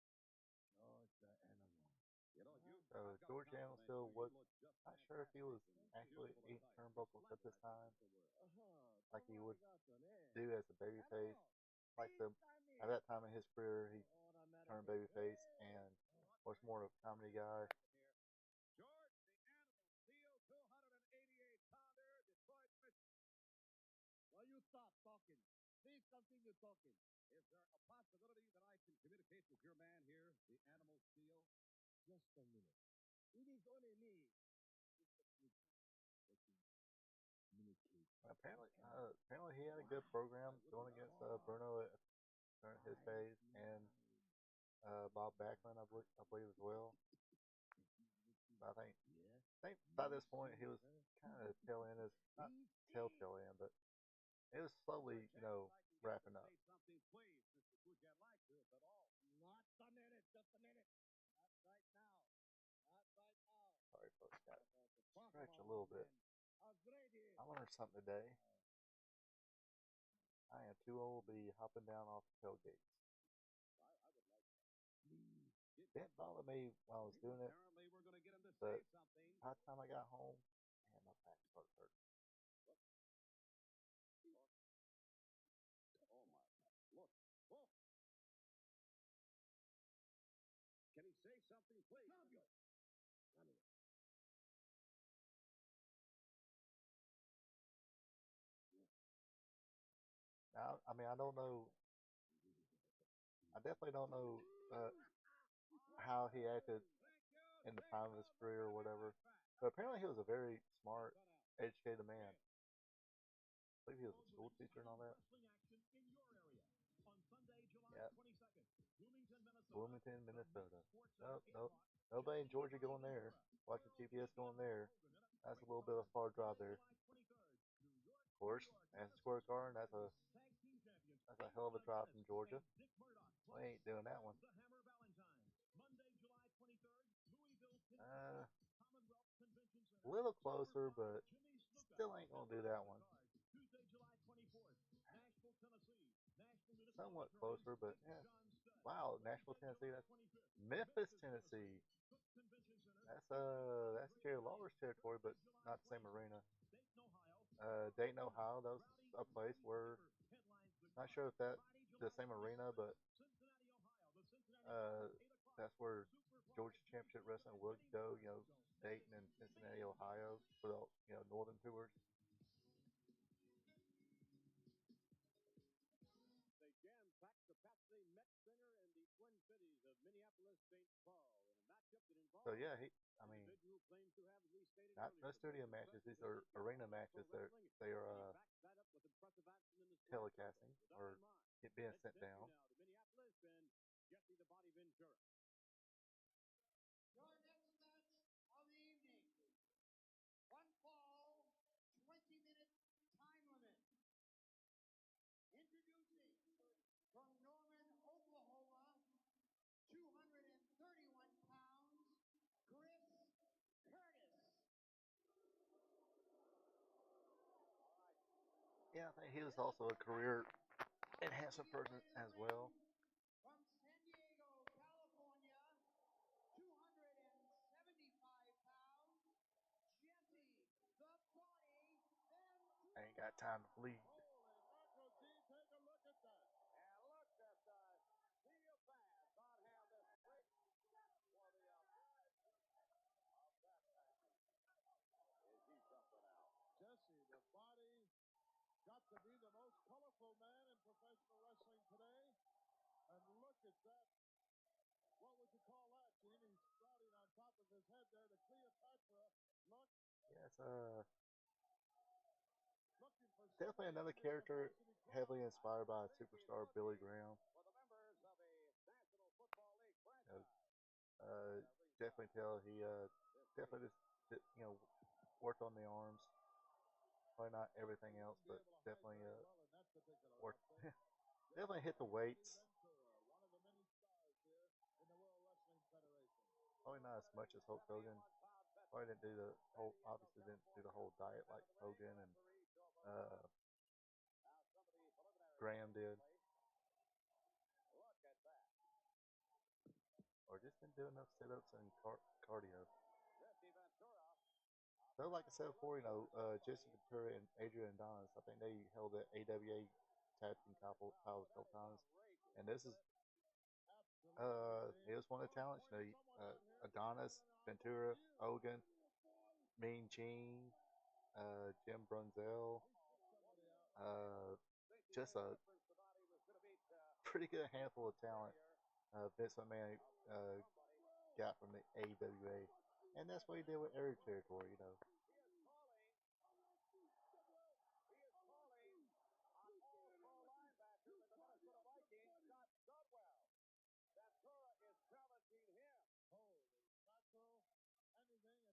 George the animal. So George Animal still was not sure if he was actually eating turnbuckles at this time, like he would do as a babyface. At that time in his career, he turned babyface and was more of a comedy guy. George the Animal Steel, 288-pounder, Detroit, Michigan. Now you stop talking. Please continue talking. Is there a possibility that I can communicate with your man here, the Animal Steel? Just a minute. It is only me, Mr. Fuji, that can communicate. Apparently he had a good program going against Bruno during his days, and Bob Backlund, I believe as well. But I think by this point he was kind of tail end, not tail end, but it was slowly, wrapping up. Say something, please, Mr. Fuji. I'd like to, if at all. Not a minute, just a minute. Not right now. Not right now. Sorry, folks, got Talk stretch a about little one bit. man. How's Grady? I learned something today. I am too old to be hopping down off the tailgates. I would like that. Please. Didn't bother me while I was doing it, Apparently, we're going to get him to but say something. by the time I got home, man, my back started hurting. Oh, my. Look. Oh. Can he say something, please? None of you. None of you. Now, I mean, I don't know. I definitely don't know how he acted in the prime of his career or whatever. But apparently, he was a very smart, educated man. I believe he was a school teacher and all that. Yeah. Bloomington, Minnesota. Nope. Nobody in Georgia going there. Watching TBS going there. That's a little bit of a far drive there. Of course, Madison Square Garden. That's a hell of a drive from Georgia. We ain't doing that one. The Hammer Valentines, Monday, July 23rd, Louisville, Uh, Kentucky, Commonwealth Convention a Center. little closer, Superfly but Jimmy Snuka still ain't gonna do that one. cards. Tuesday, July 24th, Nashville, Tennessee, Nashville Municipal Somewhat Attorneys, closer, but St. yeah. John Stud. Wow, Nashville, Wednesday, Tennessee. July That's 25th, Memphis, Tennessee. Cook Convention Center. That's Jerry Lawler's territory, but not the same arena. Dayton, Ohio. Dayton, Ohio. That was a place where Headlines the not card. sure if that Friday, the July same arena, 26th, but Cincinnati, Ohio. The Cincinnati uh, Club, 8 o'clock. that's where Superfly Georgia Jimmy Championship Snuka Wrestling and would many go. more. You know, Dayton and Cincinnati, Ohio, for the northern tours. They jam-packed capacity Met Center in the Twin Cities of Minneapolis, St. Paul in a matchup that involves So yeah, I mean, individual claims to have, as we stated not earlier, no studio matches. These are arena matches. They are backs that up with impressive action in the square telecasting circle. or With that in mind, it being let's sent send you down. now to Minneapolis and Jesse the Body Ventura. Your next match of the evening. One fall, 20-minute time limit. Introducing from Norman, Oklahoma, 231 pounds, Chris Curtis. Yeah, I think he was also a career enhancement person as well. From San Diego, California, 275 pounds, Jesse the Body Ventura. I ain't got time to bleed. Holy mackerel, Gene, take a look at that. And look at the sea of fans on hand this week for the appearance of that man. Is he something else? Jesse, the Body, got to be the most colorful man in professional wrestling today. And look at that. What would you call that, Gene? He's sprouting on top of his head there. The Cleopatra look. Yes, Looking for definitely another character heavily inspired by superstar Billy Graham. For the members of a National Football League franchise. Definitely tell he definitely just worked on the arms. Probably not everything else, but definitely worked. Definitely hit the weights. One of the many stars here in the World Wrestling Federation. Probably not as much as Hulk Hogan. Probably didn't do the whole. Obviously didn't do the whole diet like Hogan and Graham did. Look at that. Or just didn't do enough sit-ups and cardio. Jesse Ventura. So, like I said before, Jesse Ventura and Adrian Adonis, I think they held the AWA tag team titles a couple times. And this is, he was one of the talents. Adonis, Ventura, Hogan, Mean Gene, Jim Brunzell, just a pretty good handful of talent Vince McMahon got from the AWA. And that's what he did with every territory, He is calling on all-pro linebacker with the Minnesota Vikings, Scott Studwell. Ventura is challenging him. Holy mackerel.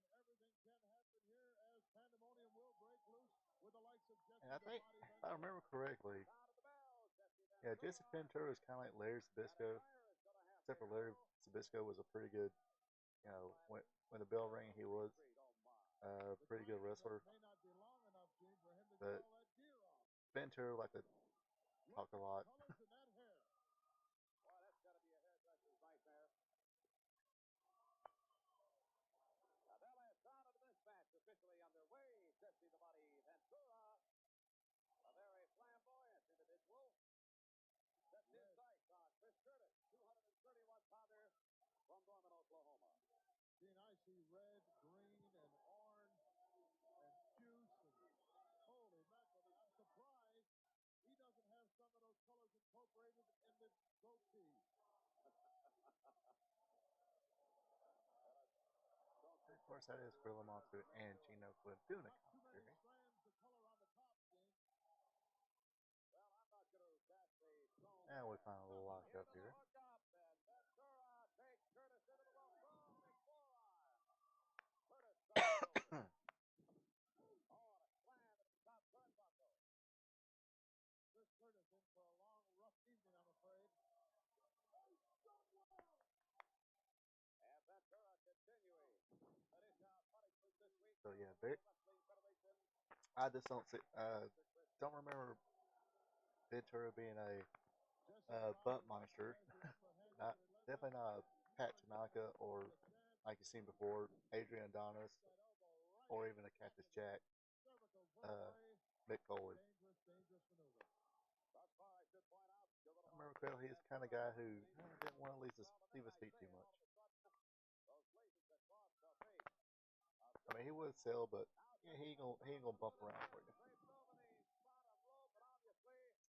Anything and everything can happen here as pandemonium will break loose with the likes of Jesse. And I think, if I remember correctly, yeah, Jesse Ventura is kind of like Larry Zbyszko, except for Larry Zbyszko was a pretty good, when the bell rang, he was a pretty good wrestler. But Ventura liked to talk a lot. Well, that's got to be a hairdresser's nightmare. Now, that last round of this match officially underway. Jesse the Body Ventura, a very flamboyant individual, sets his sights on Chris Curtis, 231-pounder from Norman, Oklahoma. Gene, I see red, green, and orange, and juice, and holy mackerel. I'm surprised he doesn't have some of those colors incorporated in the goatee. Of course, that is Gorilla Monsoon and Chino Flynn doing a commentary. Strands of color on the top, Gene. Well, I'm not going to cast a stone. And we find a little locked up here. Hook up, and Ventura takes Curtis into the rope. Big forearm. Curtis starts on a slam into the top turnbuckle. Chris Curtis in for a long, rough evening, I'm afraid. So yeah, I just don't remember Ventura being a Buntmeister. Not definitely not a Pat Tanaka or like you've seen before, Adrian Adonis, or even a Cactus Jack, Mick Foley. I remember correctly, he's the kind of guy who didn't want to leave his feet too much. I mean, he would sell, but yeah, he ain't gonna bump around for you.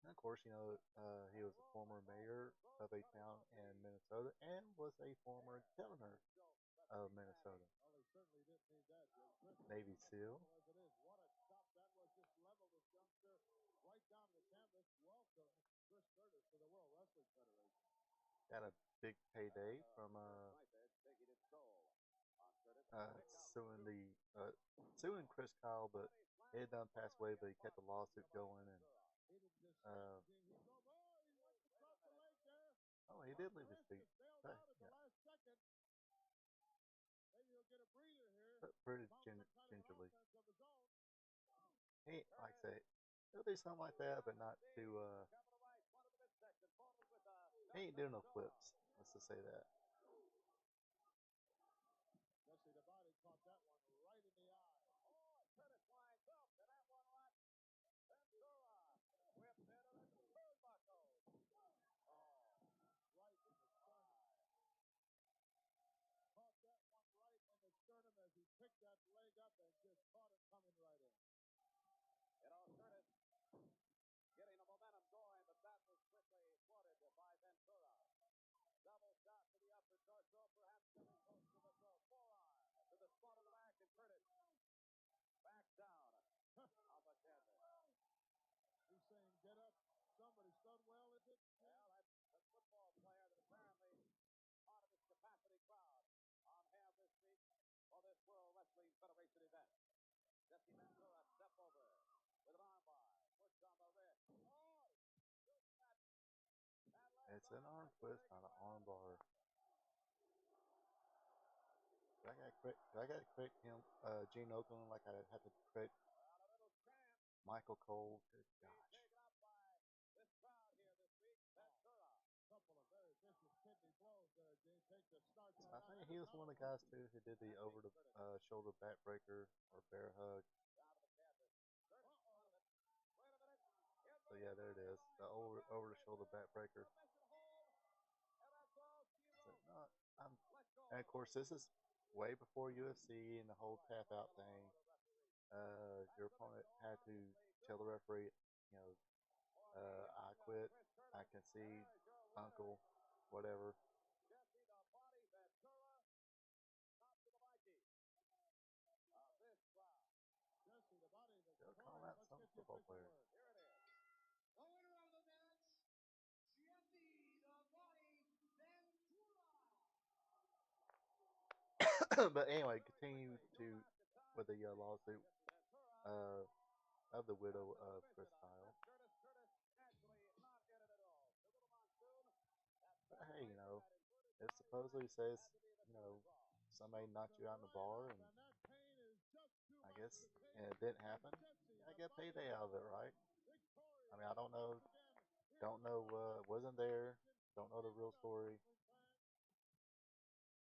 And of course, he was a former mayor of a town in Minnesota and was a former governor of Minnesota. Navy SEAL. Got a big payday from suing suing Chris Kyle, but he had done passed away, but he kept the lawsuit going, and oh, he did leave his feet. But, yeah. But pretty gingerly. He, like I say, he'll do something like that, but not too. He ain't doing no flips. Let's just say that. Jesse the body caught that one right in the eye. Oh, Curtis lines up, and that one right. Ventura with better than turnbuckles. Oh, right in the sternum. Caught that one right in the sternum as he picked that leg up and just caught it coming right in. Curtis getting the momentum going, but that was quickly thwarted by Ventura. Double shot to the upper torso, perhaps getting close to the throat. Forearm to the spot of the back, and Curtis back down on the canvas. He's saying, get up. Somebody Studwell, is it? Well, that's a football player that apparently part of this capacity crowd on hand this week for this World Wrestling Federation event. Jesse Ventura step over with an armbar. Push on the wrist. Oh! It's an arm twist, not an arm bar. I gotta correct him, Gene Okerlund, like I had to correct Michael Cole. Good gosh. So I think he was one of the guys too who did the over the shoulder backbreaker or bear hug. So yeah, there it is, the over the shoulder backbreaker. So, no, and of course this is way before UFC and the whole tap out thing. Your opponent had to tell the referee, I quit, I concede, uncle, whatever. They'll call out some football player. The winner of the match, Jesse the Body Ventura. But anyway, continue with the lawsuit of the widow of Chris Kyle. But hey, it supposedly says, somebody knocked you out in the bar, and I guess it didn't happen. I get payday out of it, right? I mean, I don't know, wasn't there, don't know the real story.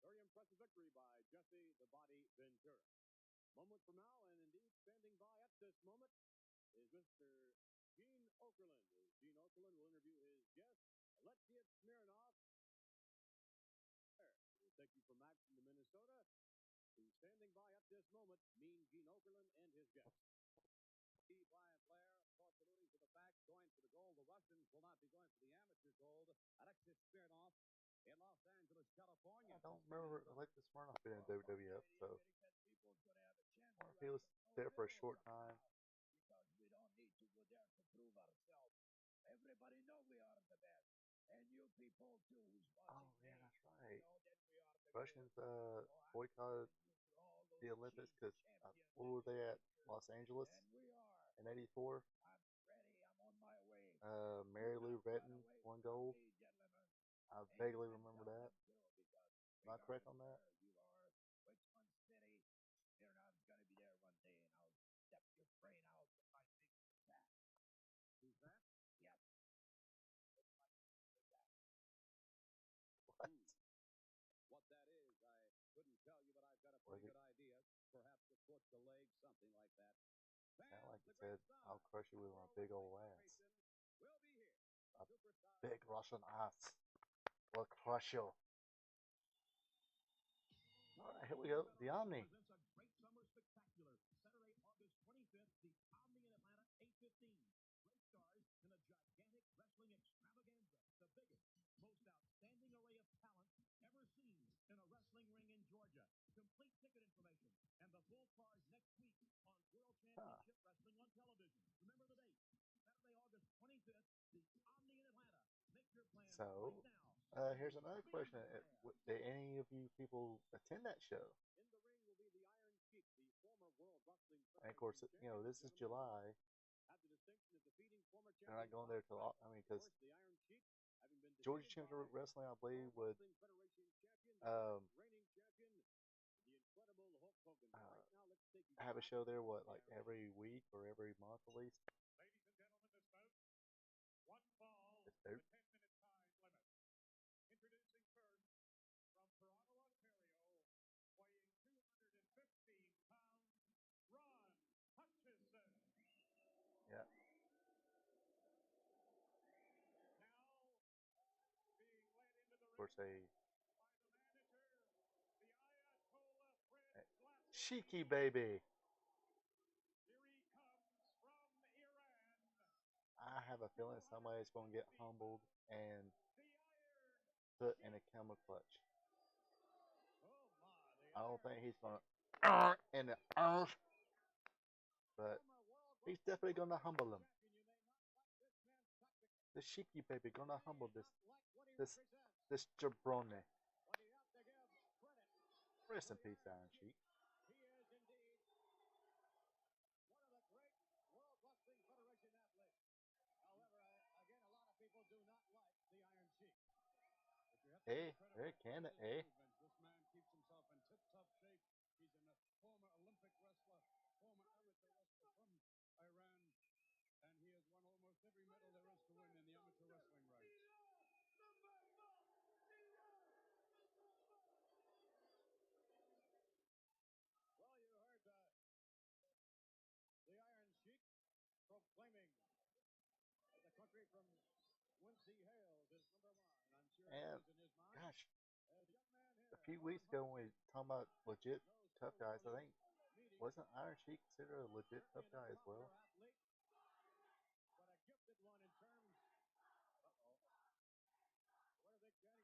Very impressive victory by Jesse the Body Ventura. Moment from now, and indeed standing by at this moment, is Mr. Gene Okerlund. Gene Okerlund will interview his guest, Alexei Smirnoff. We'll take you from Maxton to Minnesota to standing by at this moment, Mean Gene Okerlund and his guest. Brian Flair, of course, alluding to the fact, going for the gold. The Russians will not be going for the amateur gold. Alexis Smirnoff in Los Angeles, California. I don't remember Alexis Smirnoff being in WWF, so or if he was there for a short time. Because we don't need to go there to prove ourselves. Everybody know we are the best. And you people too who's watching. Oh yeah, that's right. Russians boycotted the Olympics because where were they at? Los Angeles in '84. I'm ready. I'm on my way. Mary Lou Retton won gold. I vaguely remember that. Am I correct on that? tell you, but I've got a Was pretty it? good idea. Perhaps a foot, a leg, something like that. Sound like Fans, he the said, great star "I'll crush you of with my World big old Wrestling ass." Federation will be here. A Superstar big Russian ass will crush you. All right, here we go. The Omni. Presents a great summer spectacular. Saturday, August 25th, the Omni in Atlanta, 8:15. Great stars in a gigantic wrestling extravaganza. The biggest, most outstanding array of talent ever seen in a wrestling ring in Georgia. Complete ticket information and the full card next week on World Championship Wrestling on television. Remember the date, Saturday, August 25th, the Omni in Atlanta. Make your plans So, right now. here's another question: Did any of you people attend that show? in the ring will be the Iron Sheik, the former World Wrestling And of course, Federation you know, this is July. had the distinction of defeating former They're not champion going there till Bob I mean, Backlund. Of because course, the Iron Sheik, having been Georgia defeated Championship by Wrestling, I believe, World would Wrestling Federation champion, the um, reigning champion, the incredible Hulk Hogan. But uh, right now, let's take you have a back show there. to What, the like Iron every week or every month at least? Ladies and gentlemen, this bout, one fall, It's with a dope. 10-minute time limit. Introducing first, from Toronto, Ontario, weighing 215 pounds, Ron Hutchison. Yeah. Now, being led into the Of course, ring by the manager, the Ayatollah Fred a Blasky. cheeky baby. Here he comes from Iran, I have a feeling somebody's going to get humbled and the Iron put in a camel clutch. Oh, my. I The don't Iron think he's going Sheik, to in the earth, but former World he's Wrestling definitely going to humble him. champion. You may not like this man's tactics. The cheeky baby going to You may humble this not like what he this represents, this jabroni. but you have to give credit Rest to in the peace, Iron Iron Sheik. Sheik. He is indeed one of the great World Wrestling Federation athletes. However, again, a lot of people do not like the Iron Sheik. But you have to Hey, give credit there where can credit it, is due, Vince. This man keeps himself in tip-top shape. He's a former Olympic wrestler, former amateur wrestler from Iran, and he has won almost every medal there is to win in the amateur wrestling ranks. Well, you heard the Iron Sheik proclaiming that the country from whence he hails is number one. I'm sure And it is in his mind. gosh, As a young man here, a few Ron weeks ago when we Hutchison were talking about legit knows tough full guys, well I he think is meeting wasn't Iron Sheik considered a legit tough certainly guy an as well? popular athlete, but a gifted one in terms. Uh-oh. What are they chanting? Iran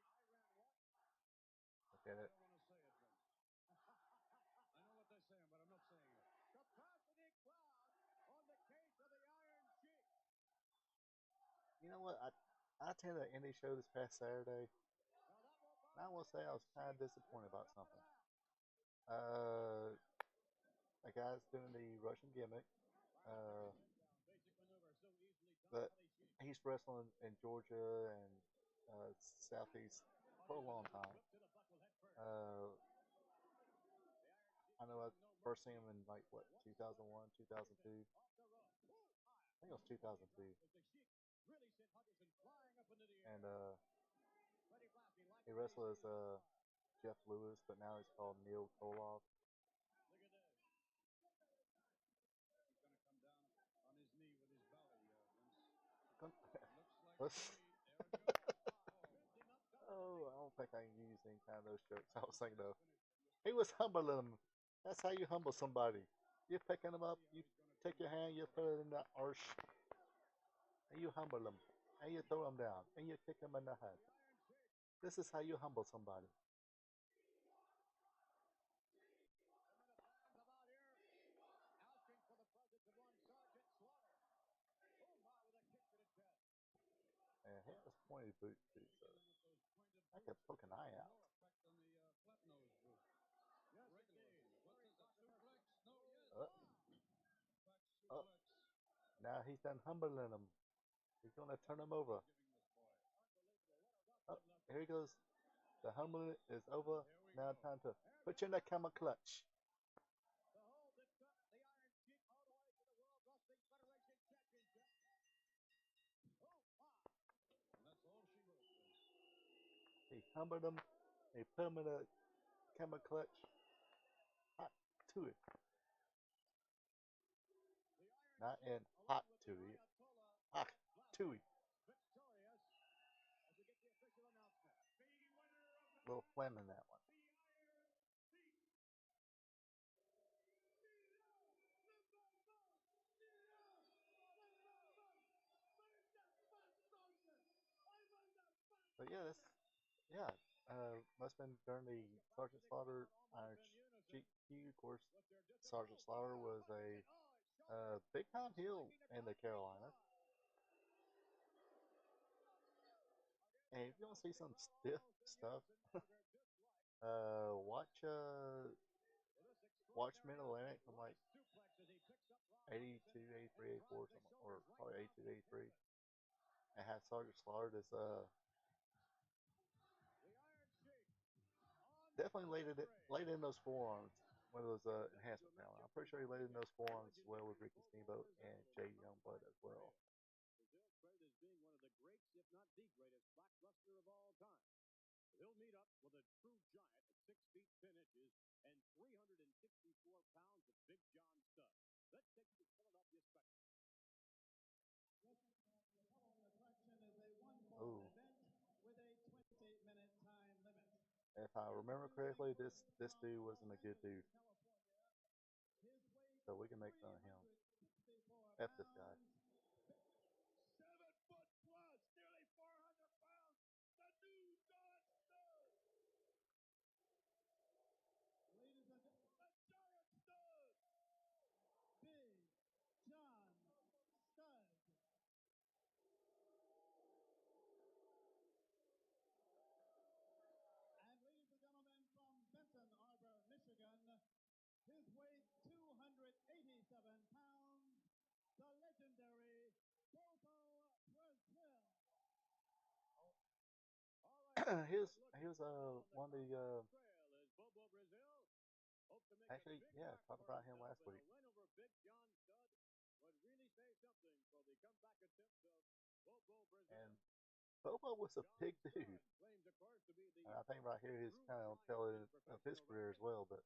what? Look at I it. don't want to say it, Vince. I know what they're saying, but I'm not saying it. Capacity crowd on the case of the Iron Sheik. You know what? I attended an indie show this past Saturday. Now that will And I will the say I Iron was kind of Sheik. disappointed Here about comes something. out. A guy's doing the Russian gimmick, Basic maneuver, so easily done but by the Sheik. he's wrestling in Georgia and Southeast for a long time. Whip to the buckle head first. I know I first seen him in like what 2001, 2002. Off the rope. I think it was 2002. As the Sheik really sent Hutchison flying up into the air. And Freddie Blasky likes he what wrestled as sees so far. Jeff Lewis, but now he's called Neil Koloff. Look at this. He's going to come down on his knee with his belly, Vince. Looks like to me. There it goes. Oh, I don't think I can use any kind of those jokes. I was thinking of. He was humbling him. That's how you humble somebody. You're picking him up. You take your hand, you put it in the arch, and you humble him. And you throw him down, and you kick him in the head. This is how you humble somebody. Asking for the presence of one Sergeant Slaughter. Oh, my, with a kick to the chest. And he has pointed boots too, so I could poke an eye out. No effect on the flat nose boot. Yes, indeed. Very suplex. No, yes. Up. Now he's done humbling him. He's gonna turn him over. Oh, here he goes. The humbling is over. Now time to put you in the camel clutch. The hold that took the Iron Sheik all the way to the World Wrestling Federation Championship. Oh, my. And that's all she wrote. He humbled him. He put him in a camera clutch. Hot to it. Not in hot to it. Hot to it. Little phlegm in that one. But yeah, must have been during the Sergeant Slaughter Iron GQ. Of course, Sergeant Slaughter was a big time heel in the Carolinas. And if you want to see some stiff stuff, watch Mid Atlantic from like 82, 83, 84, something, or probably 82, 83. And have Sergeant Slaughter just definitely laid in those forearms, one of those enhancement talent. I'm pretty sure he laid in those forearms as well with Ricky Steamboat and Jay Youngblood as well. Brazil credited as being one of the greats, if not the greatest, black wrestler of all time. He'll meet up with a true giant at 6 feet 10 inches and 364 pounds of Big John Studd. Let's take you to Philadelphia Spectrum. The following attraction is a Ooh. one-fall event with a 20-minute time limit. If I remember correctly, this dude wasn't a good dude. So we can make fun of him. F this guy. 7 foot plus, nearly 400 pounds, the new John Studd. Ladies and gentlemen, The giant Studd. Big John Studd. And ladies and gentlemen, from Benton Harbor, Michigan, his weight 287 pounds, the legendary Bobo Brazil. he was one of the actually, yeah, talked about him last week. Win over Big John Studd would really say something for the comeback attempt of Bobo Brazil. And Bobo was a big dude. And I think right here he's kind of telling of his career as well. But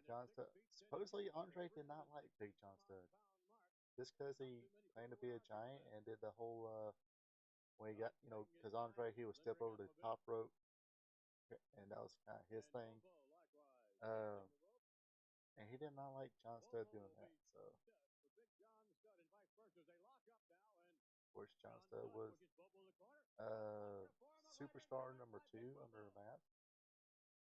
John Studd, supposedly Andre did not like Big John Studd, just because he claimed to be a giant and did the whole when he got, because Andre, he would step over the top rope, and that was kind of his thing. And he did not like John Studd doing that. So, of course, John Studd was superstar number 2 under the map.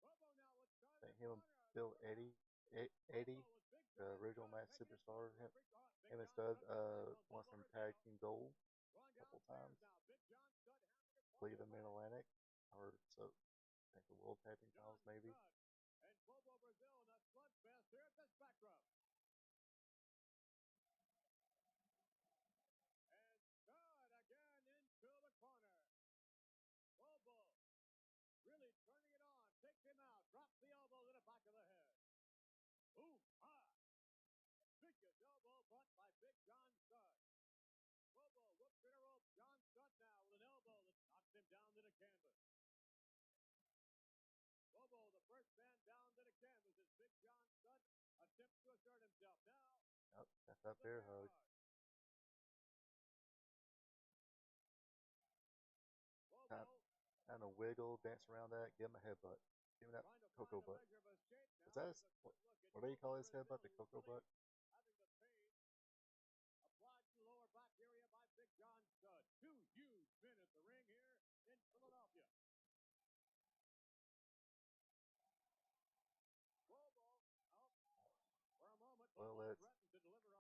I think him and Bill Eddie, the original match superstar, him and Studd won some tag team gold a couple times. Played them in Atlantic, or so I think the World Tag Team Titles maybe. And Bobo Brazil in a slugfest here at the Spectrum. And Studd again into the corner. Bobo really turning it on, takes him out, drops the elbow to the back of the head. Ooh, ah! Vicious elbow butt by Big John Studd. Bobo looks to the rope. John Studd now with an elbow that knocks him down to the canvas. Bobo, the first man down to the canvas as Big John Studd attempts to assert himself now. Yep, that's that bear hug. Kind of wiggle, dance around that, give him a headbutt. Give him that cocoa butt. Is that what do you call his headbutt? The cocoa butt? Applied to the lower back area by Big John Studd. 2 huge men at the ring here in Philadelphia.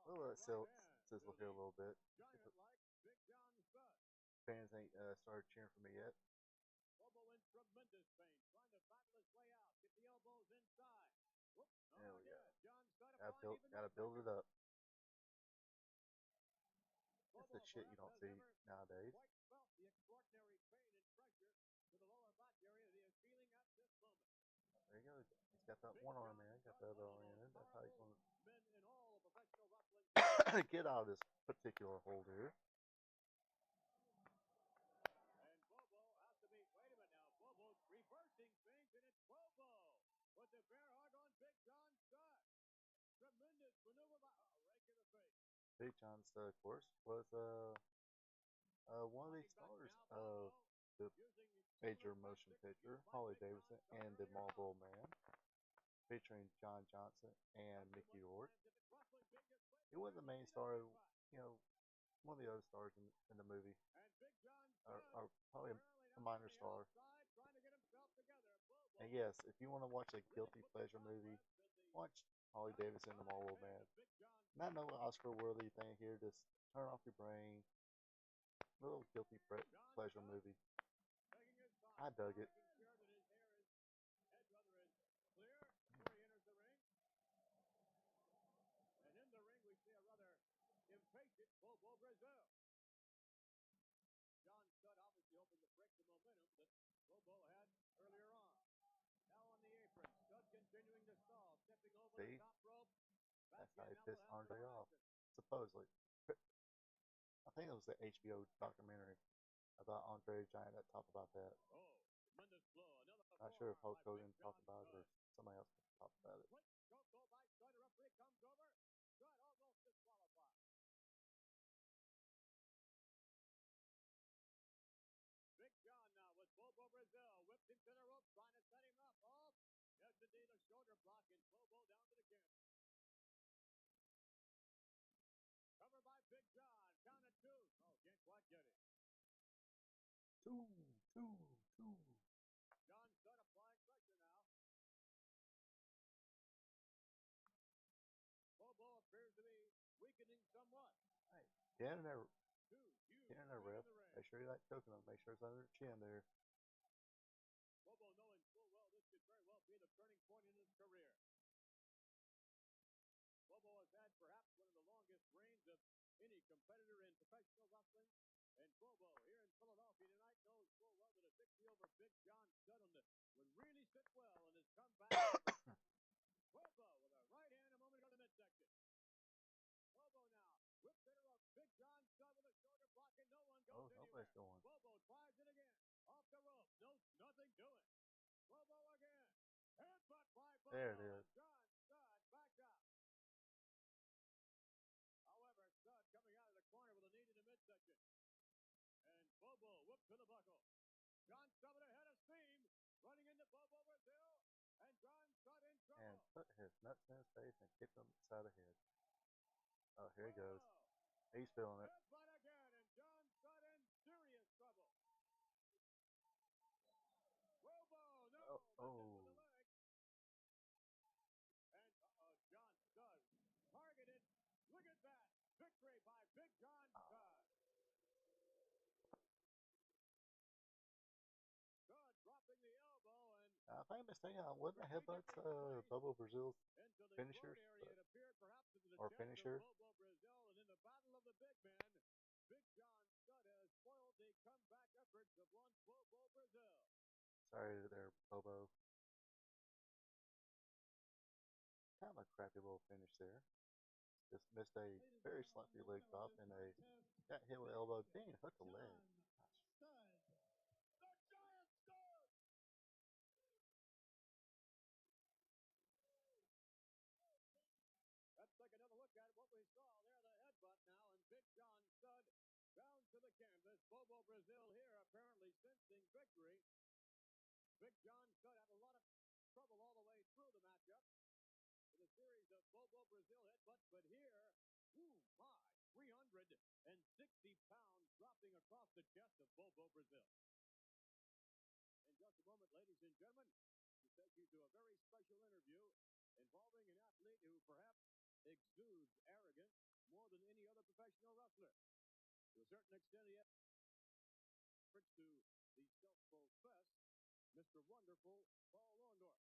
Well, let's sizzle here a little bit. Fans ain't started cheering for me yet. Bobo in tremendous pain, trying to battle his way out. Get the elbows inside. Whoop. There we go. John Studd gotta build it up. That's the shit you don't see nowadays. Quite felt the extraordinary pain and pressure to the lower back area that he is feeling at this moment. There you go. He's got that one arm in. Got that other arm in. That's how he's going to get out of this particular hold here. And Bobo has to be, wait a minute now, Bobo's reversing things, and it's Bobo the bear hug on Big John Studd. Tremendous maneuver by rake in the face. Big John Studd, of course, was one of the stars of the major motion picture, Harley Davidson and the Marlboro Man, featuring John Johnson and Mickey Rourke. He wasn't the main star, one of the other stars in the movie, or probably a minor star. And yes, if you want to watch a guilty pleasure movie, watch Harley Davidson and the Marlboro Man. Not no Oscar-worthy thing here, just turn off your brain. Little guilty pleasure movie. I dug it. And in the ring, we see a rather impatient Bobo Brazil. John Studd obviously hoping to break the momentum that Bobo had earlier on. Now on the apron, Studd continuing to stall, stepping over the top rope. That's how he pissed Andre off, supposedly. I think it was the HBO documentary about Andre the Giant that talked about that. Oh, tremendous blow. Not sure if Hulk Hogan talked about it or somebody else talked about it. Chokehold by Studd. The referee comes over. Studd almost disqualified. Big John now with Bobo Brazil. Whipped him to the rope, trying to set him up. Oh, yes, indeed, a shoulder block, and Bobo down to the canvas. Cover by Big John. Count at 2. Oh, can't quite get it. 2. John Studd applying pressure now. Bobo appears to be weakening somewhat. Hey, get in there, ref. The Make sure you like choking him. Make sure it's under the chin there. Bobo knowing full well this could very well be the turning point in his career. Bobo has had perhaps one of the longest reigns of any competitor in professional wrestling. And Bobo here in Philadelphia tonight knows full well that a victory over Big John Studd would really sit well in his comeback. Bobo with a right hand a moment ago to the midsection. Bobo now whips it up. Big John Studd with a shoulder block, and no one goes anywhere. Going. Bobo tries it again. Off the rope. Nothing doing. Bobo again. Headbutt by Bobo. There it is. John Studd back up. However, Studd coming out of the corner with a knee to the midsection. And Bobo whipped to the buckle. John Studd with a head of steam. Running into Bobo Brazil. And John Studd in trouble. And put his nuts in his face and kicked him upside the head. Oh, here he goes. He's feeling it. Headbutt again, and John Studd in serious trouble. Bobo, no. Oh. With the leg. And John Studd targeted. Look at that. Victory by Big John Studd. Studd dropping the elbow, and if I'm mistaken, wasn't the headbutts Bobo Brazil's finishers? Or finisher? Bobo Brazil, and in the battle of the big men, Big John Studd has spoiled the comeback efforts of one Bobo Brazil. Sorry there, Bobo. Kind of a crappy little finish there. Just missed a very sloppy leg drop and got hit with elbow. Dang, hooked the leg. Let's take another look at what we saw there, the headbutt now, and Big John Studd down to the canvas. Bobo Brazil here apparently sensing victory. Big John Studd had a lot of trouble all the way through the matchup with a series of Bobo Brazil headbutts, but here, 360 pounds dropping across the chest of Bobo Brazil. In just a moment, ladies and gentlemen, we'll take you to a very special interview involving an athlete who perhaps exudes arrogance more than any other professional wrestler. To a certain extent, he has reference to the self-professed Mr. Wonderful Paul Orndorff.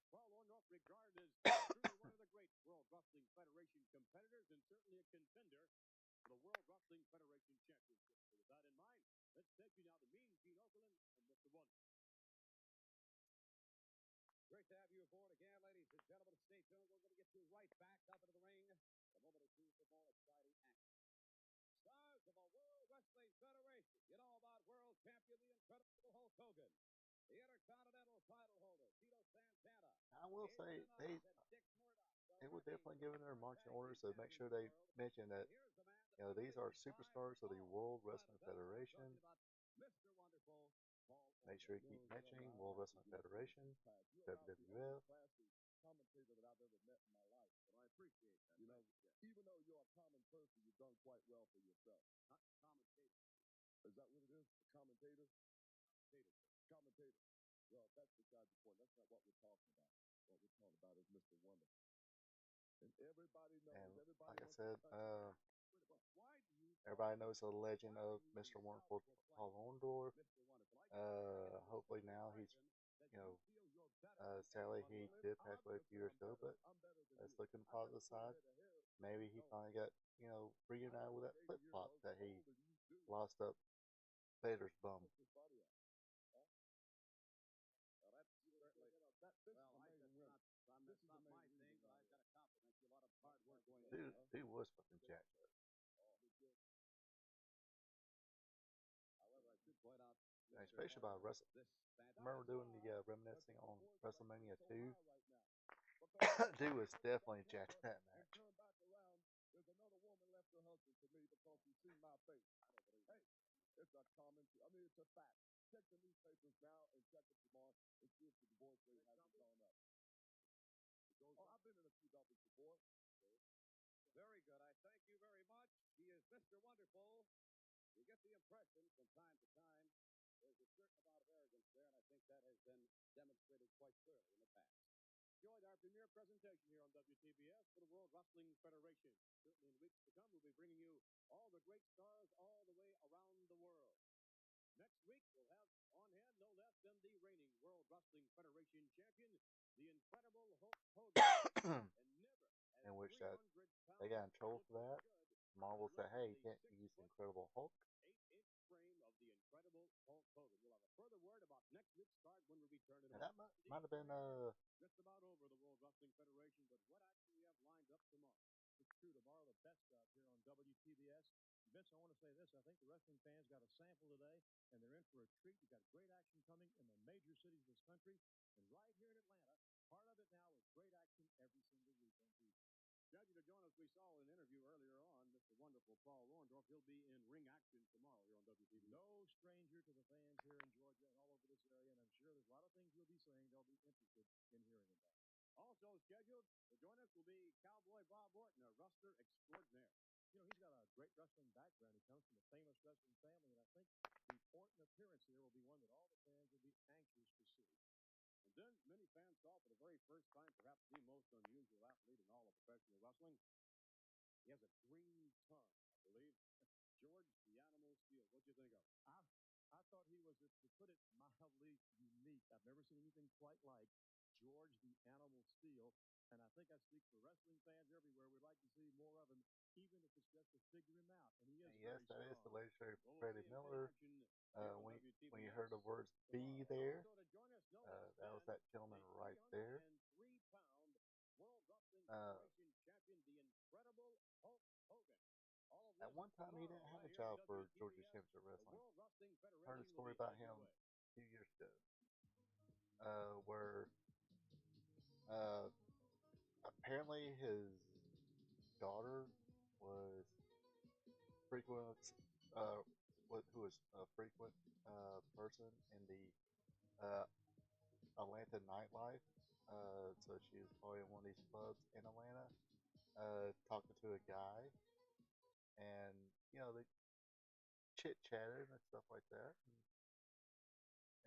Paul Orndorff regarded as truly one of the great World Wrestling Federation competitors and certainly a contender for the World Wrestling Federation Championship. So with that in mind, let's take you now to Mean Gene Okerlund and Mr. Wonderful. Great to have you aboard again, ladies and gentlemen. Stay tuned. We're going to get you right back up into the ring in a moment or two for more exciting action. Stars of the World Wrestling Federation. You know about world champion, the incredible Hulk Hogan. The Intercontinental title holder, Tito Santana. I will say Dick Murdoch, they were definitely giving their marching orders to make sure they mention that these are superstars of the World Wrestling Federation. Mr. Wonderful, Paul Make sure you keep mentioning World Wrestling Federation, WWF. Commentator that I've ever met in my life. But I appreciate that. You know, even though you're a common person, you've done quite well for yourself. Not commentator. Is that what it is? A commentator? Commentator. Well, that's beside the point. That's not what we're talking about. What we're talking about is Mr. Wonderful. And everybody knows. And Everybody like I wants said, to touch it. Why do you everybody knows the legend of Mr. Wonderful Paul Orndorff. Hopefully now he's, sadly he did pass away a few years ago, but let's look on the positive side. Maybe he finally got, reunited with that flip flop that he lost up Vader's bum. Well, that's certainly. Well, that's not my thing, but I've got to compliment you. A lot of hard work going in. Dude was fucking jacked up. However, I should point out, Especially by Wrestle. Remember doing the reminiscing on WrestleMania 2? Dude was definitely jacked in that match. Turn back around. There's another woman left her husband for me because she's seen my face. Hey, it's a common. It's a fact. Check the newspapers now and check it tomorrow and see if the divorce rate hasn't gone up. I've been in a few doubles before. Very good. I thank you very much. He is Mr. Wonderful. You get the impression from time to time there's a certain amount of arrogance there, and I think that has been demonstrated quite clearly in the past. Join our premiere presentation here on WTBS for the World Wrestling Federation. Certainly in weeks to come, we'll be bringing you all the great stars all the way around the world. Next week, we'll have on hand no less than the reigning World Wrestling Federation champion, the incredible Hulk Hogan. And never has In which that 300 they got in pounds trouble for that. Marvel said, hey, you can't use Incredible Hulk. 8-inch frame of the Incredible Hulk Hogan. We'll have a further word about next week's card when we return to And that might have been just about over the World Wrestling Federation, but what actually we have lined up tomorrow? It's true. Tomorrow, the best stuff here on WTBS. Vince, I want to say this. I think the wrestling fans got a sample today, and they're in for a treat. You've got great action coming in the major cities of this country. And right here in Atlanta, part of it now is great action every single week on TV. Scheduled to join us, we saw an interview earlier on, Mr. Wonderful Paul Orndorff. He'll be in ring action tomorrow here on WTBS. No stranger to the fans here in Georgia and all over this area, and I'm sure there's a lot of things you'll be saying they'll be interested in hearing about. Also scheduled to join us will be Cowboy Bob Orton, a wrestler extraordinaire. He's got a great wrestling background. He comes from a famous wrestling family, and I think the Orton appearance here will be one that all the fans will be anxious to see. And then many fans saw for the very first time, perhaps the most unusual athlete in all of professional wrestling. He has a green tongue, I believe. George the Animal Steele. What do you think of him? I thought he was, to put it mildly, unique. I've never seen anything quite like George the Animal Steele. And I think I speak for wrestling fans everywhere. We'd like to see more of him, even if it's just to figure him out. And he is yes, that is the legendary Freddie Miller. When you heard the words "be there," that was that gentleman right there. World Wrestling Federation champion, the Incredible Hulk Hogan. At one time, he didn't have a job for Georgia Championship Wrestling. Heard a story about him a few years ago, where apparently his daughter was frequent, who was a frequent person in the Atlanta nightlife. So she was probably in one of these clubs in Atlanta, talking to a guy, and they chit chatted and stuff like that,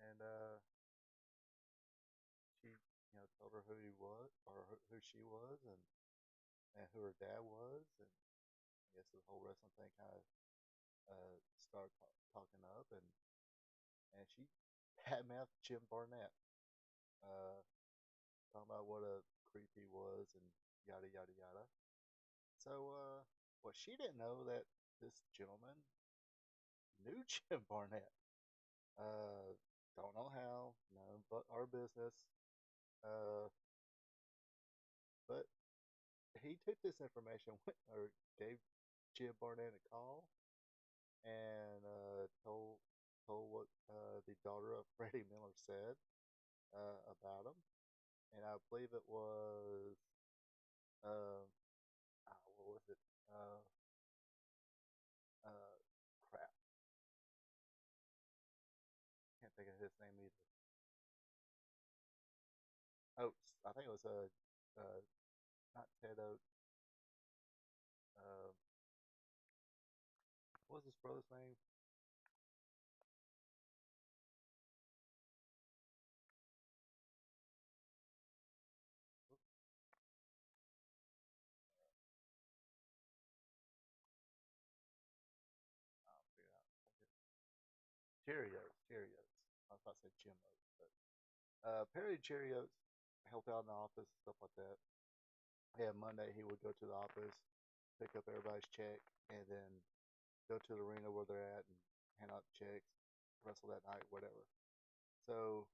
and she told her who he was or who she was, and who her dad was, and I guess the whole wrestling thing kind of started talking up, and she badmouthed Jim Barnett, talking about what a creep he was and yada yada yada. So what she didn't know that this gentleman knew Jim Barnett. Don't know how, none but our business. But he took this information or gave Jim Barnett a call and told told what the daughter of Freddie Miller said about him, and I believe it was uh, what was it? Uh, Crap, can't think of his name either. Oates, I think it was not Ted Oates. Uh, what was his brother's name? I'll figure it out. Cheerios, Cheerios. I was about to say Jim Oates, but Perry Cheerios helped out in the office, stuff like that. Yeah, Monday he would go to the office, pick up everybody's check, and then go to the arena where they're at and hand out checks, wrestle that night, whatever. So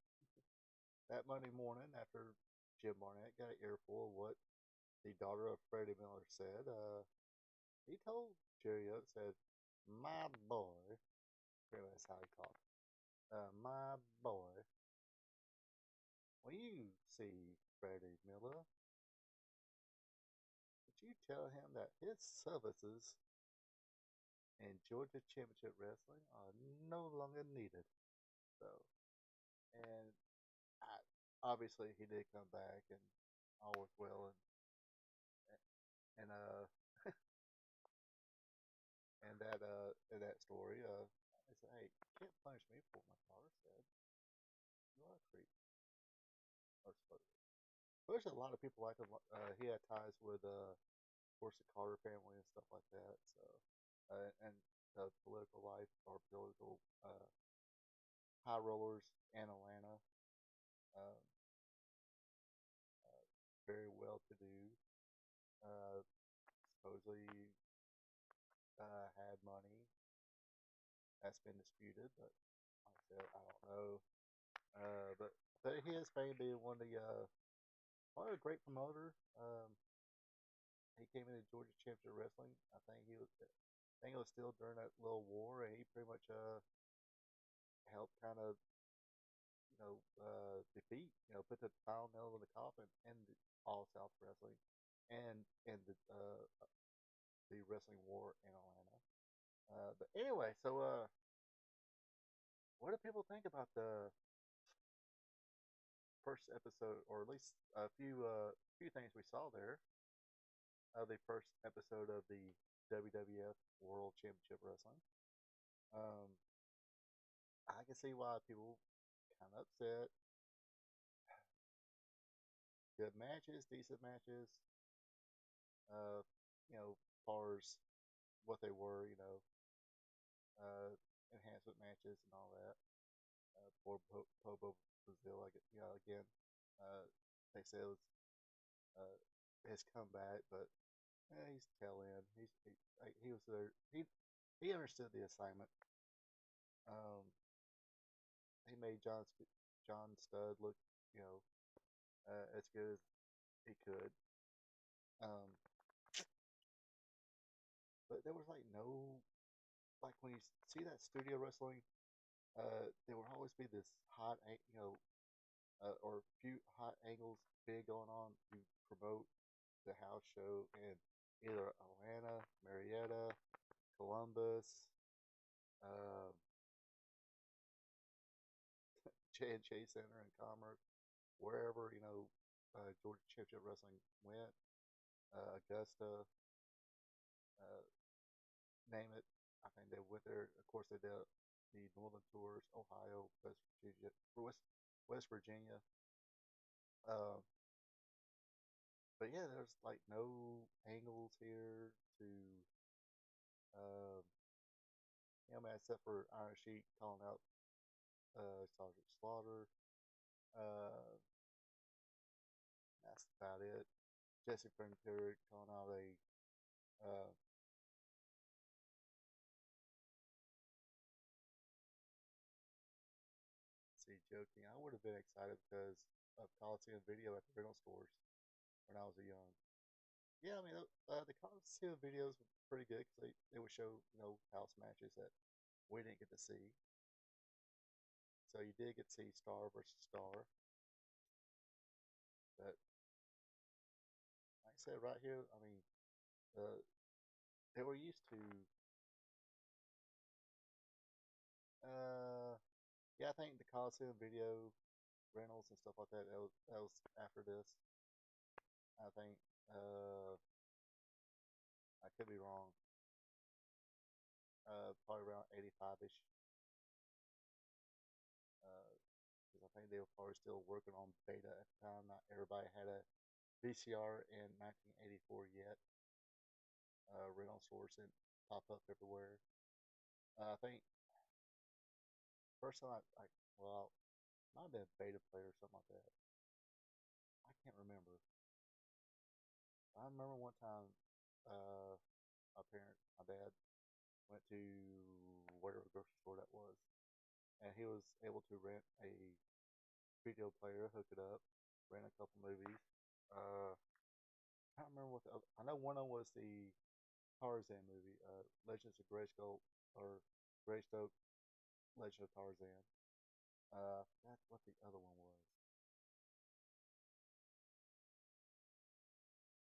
that Monday morning, after Jim Barnett got an earful of what the daughter of Freddie Miller said, he told Cheerios, said, "My boy," that's how he called him, "my boy, when you see Freddie Miller, would you tell him that his services in Georgia Championship Wrestling are no longer needed?" So, and I, obviously he did come back and all was well, and in that story, I said, "Hey, you can't punish me for what my daughter said. You are a creep." Or supposedly. There's a lot of people like him. He had ties with, of course, the Carter family and stuff like that. So, and the political life or political high rollers in Atlanta, um, very well to do. Uh, Supposedly had money. That's been disputed, but like I said, I don't know. But his fame being one of the probably a great promoter. He came into Georgia Championship Wrestling. I think it was still during that little war, and he pretty much helped kind of defeat, put the final nail in the coffin in the All South Wrestling, and in the wrestling war in Atlanta. But anyway, so what do people think about the first episode, or at least a few things we saw there of the first episode of the WWF World Championship Wrestling? Um, I can see why people kind of upset. Good matches, decent matches. Uh, as far as what they were, uh, enhancement matches and all that. For Pobo Brazil, again, uh, they said it was uh, his comeback, but he's tail end. He was there. He understood the assignment. Um, he made John Studd look, you know, as good as he could. Um, but there was like no, like when you see that studio wrestling, there will always be this or a few hot angles big going on to promote the house show in either Atlanta, Marietta, Columbus, uh, J&J Center in Commerce, wherever Georgia Championship Wrestling went, Augusta, uh, name it. I think they went there. Of course, they did the Northern Tours, Ohio, West Virginia. Uh, but yeah, there's like no angles here to, um, man, except for Iron Sheik calling out Sergeant Slaughter. Uh, that's about it. Jesse Ventura calling out a uh, see joking. I would have been excited because of Coliseum video at the rental stores when I was a young. Yeah, I mean the Coliseum videos were pretty good because they would show house matches that we didn't get to see. So you did get to see star versus star. But like I said, right here, I mean, they were used to. Yeah, I think the Coliseum video rentals and stuff like that. That was after this. I think. I could be wrong. Probably around 85ish. Because I think they were probably still working on beta at the time. Not everybody had a VCR in 1984 yet. Rental stores didn't pop up everywhere. I think first time well, might have been a beta player or something like that. I can't remember. I remember one time, my dad, went to whatever grocery store that was, and he was able to rent a video player, hook it up, rent a couple movies. I can't remember what I know one of them was the Tarzan movie, Legends of Greystoke or Greystoke, Legend of Tarzan. That's what the other one was.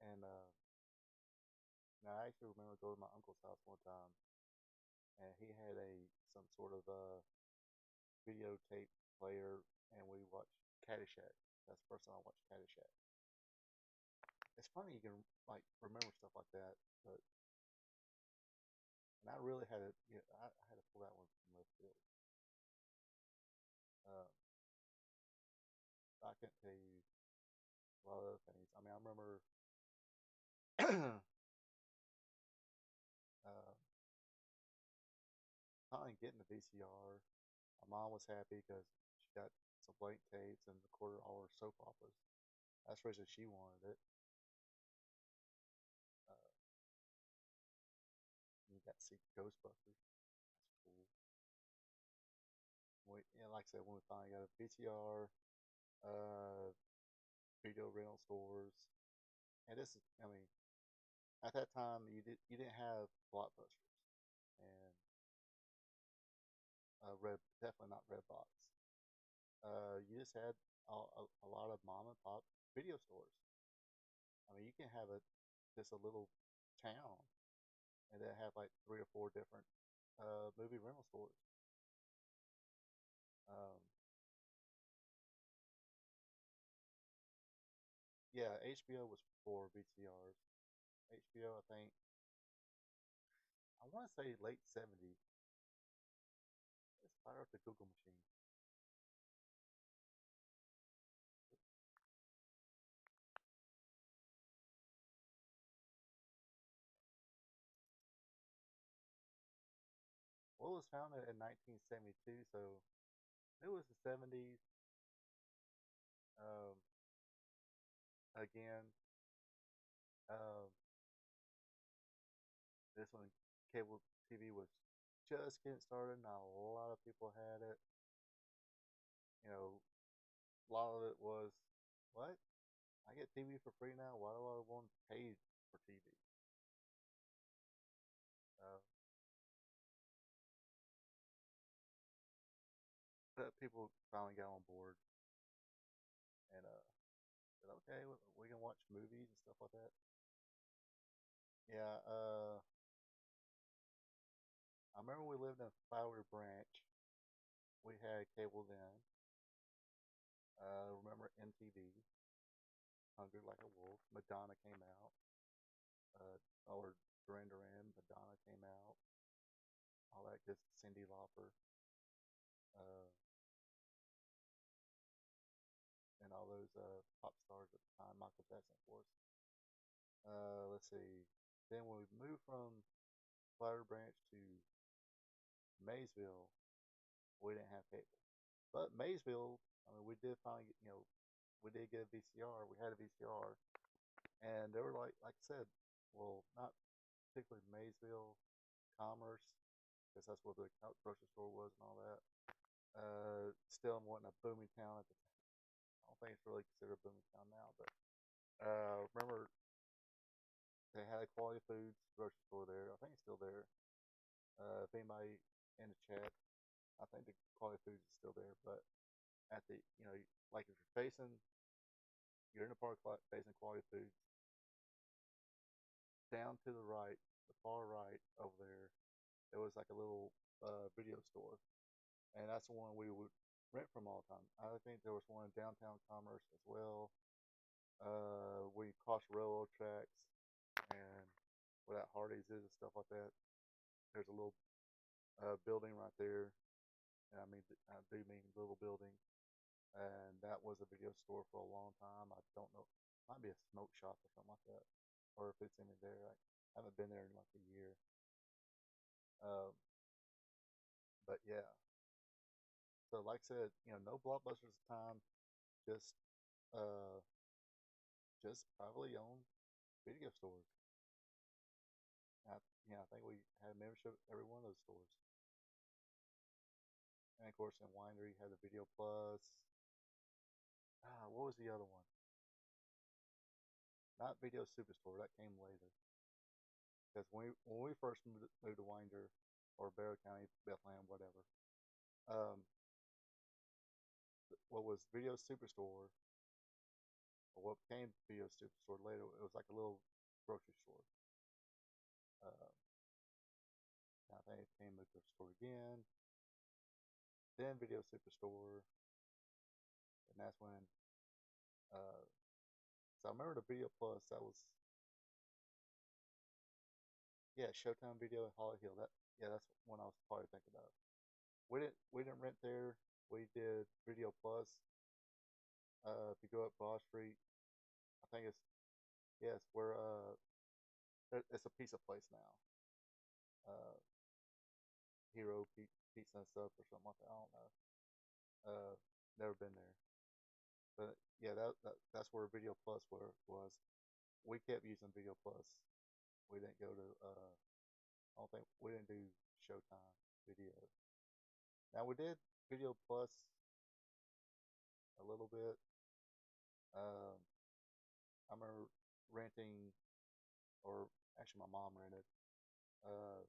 And now I actually remember going to my uncle's house one time, and he had some sort of videotape player, and we watched Caddyshack. That's the first time I watched Caddyshack. It's funny you can like remember stuff like that, but and I really had to, I had to pull that one from left field. Uh, I can't tell you a lot of other things. I mean, I remember uh, finally getting the VCR. My mom was happy because she got some blank tapes and recorded all her soap operas. That's the reason she wanted it. Uh, you got to see Ghostbusters. That's cool. And like I said, when we finally got a VCR, uh, video rental stores, and this is, I mean, at that time you didn't have Blockbusters and definitely not Redbox. You just had a lot of mom and pop video stores. I mean, you can have just a little town and then have like 3 or 4 different movie rental stores. Um, yeah, HBO was before VCRs. HBO, I think, I want to say late 70s. Let's fire up the Google machine. Well, it was founded in 1972, so it was the 70s. Um, again, um, this one, cable TV was just getting started. Not a lot of people had it. You know, a lot of it was, what? I get TV for free now. Why do I want to pay for TV? Uh, but people finally got on board and said, okay, we can watch movies and stuff like that. Yeah, I remember we lived in Flowery Branch. We had cable then. Remember MTV, Hungry Like a Wolf. Madonna came out. Or Duran Duran, Madonna came out. All that good Cyndi Lauper. Uh, and all those pop stars at the time. Michael Jackson, of course. Let's see. Then when we moved from Flowery Branch to Maysville, we didn't have cable. But Maysville, I mean, we did finally get, we did get a VCR. We had a VCR, and they were like I said, well, not particularly Maysville, Commerce, because that's where the grocery store was and all that. Still wasn't a booming town at the time. I don't think it's really considered a booming town now, but remember they had a Quality Foods grocery store there. I think it's still there. If anybody in the chat I think the quality foods is still there, but at the like if you're in the park lot facing quality foods, down to the right, the far right over there was like a little video store, and that's the one we would rent from all the time. I think there was one in downtown Commerce as well. We crossed railroad tracks and where that Hardee's is and stuff like that. There's a little building right there, and I do mean little building, and that was a video store for a long time. I don't know, might be a smoke shop or something like that, or if it's even there. I haven't been there in like a year. Um, but yeah, so like I said, no blockbusters at the time, just uh, just privately owned video stores. I think we had membership at every one of those stores. And of course, in Winder, you had the Video Plus. What was the other one? Not Video Superstore. That came later. Because when we first moved to Winder, or Barrow County, Bethlehem, whatever, um, what was Video Superstore, or what became Video Superstore later, it was like a little grocery store. Uh, I think it became a grocery store again. Then Video Superstore, and that's when. So I remember the Video Plus. That was Showtime Video in Holly Hill. That's one I was probably thinking about. We didn't rent there. We did Video Plus. If you go up Broad Street, I think it's where it's a pizza place now. Uh, Hero Pizza and stuff or something like that. I don't know. Never been there, but yeah, that's where Video Plus was. We kept using Video Plus. We didn't go to. I don't think we didn't do Showtime Video. Now we did Video Plus a little bit. Um, I remember renting, or actually my mom rented. I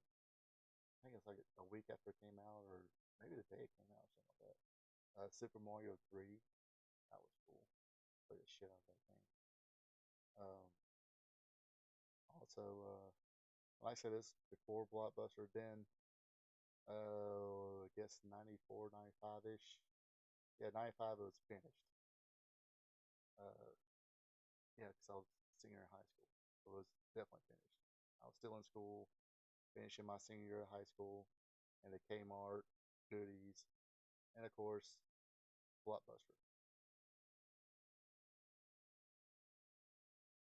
think it's like a week after it came out, or maybe the day it came out, or something like that. Super Mario 3, that was cool. Played the shit out of that game. Um, also, like I said, this before Blockbuster. Then, I guess 94, 95 ish. Yeah, 95 was finished. Uh, yeah, because I was senior in high school. So it was definitely finished. I was still in school, finishing my senior year of high school, and the Kmart, Goodies, and of course, Blockbuster.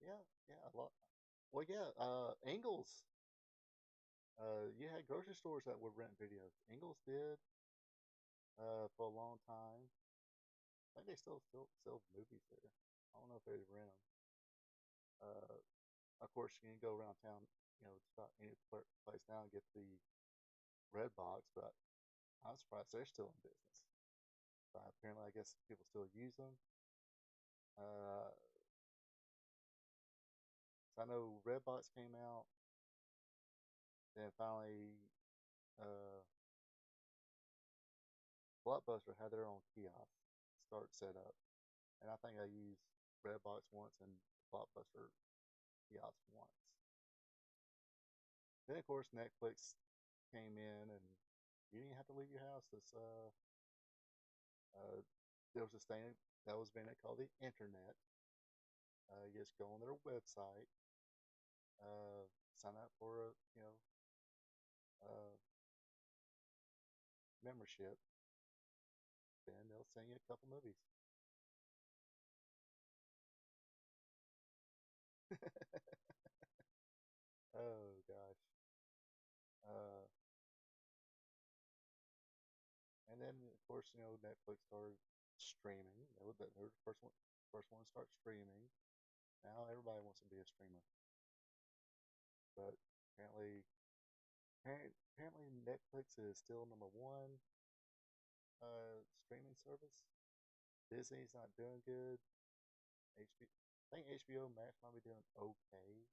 Yeah, a lot. Well, yeah, Ingles. You had grocery stores that would rent videos. Ingles did for a long time. I think they still sell movies there. I don't know if they rent them. Uh, of course, you can go around town, just about any place now and get the Red Box, but I'm surprised they're still in business. But apparently, I guess people still use them. Uh, so I know Redbox came out, then finally uh, Blockbuster had their own kiosk start set up, and I think I used Redbox once and Blockbuster kiosk once. Then of course Netflix came in, and you didn't have to leave your house. There was this thing that was being called the internet. You just go on their website, uh, sign up for a uh, membership, then they'll send you a couple movies. Oh gosh. Uh, and then of course Netflix started streaming. They were the first one to start streaming. Now everybody wants to be a streamer, but apparently Netflix is still number one streaming service. Disney's not doing good. I think HBO Max might be doing okay.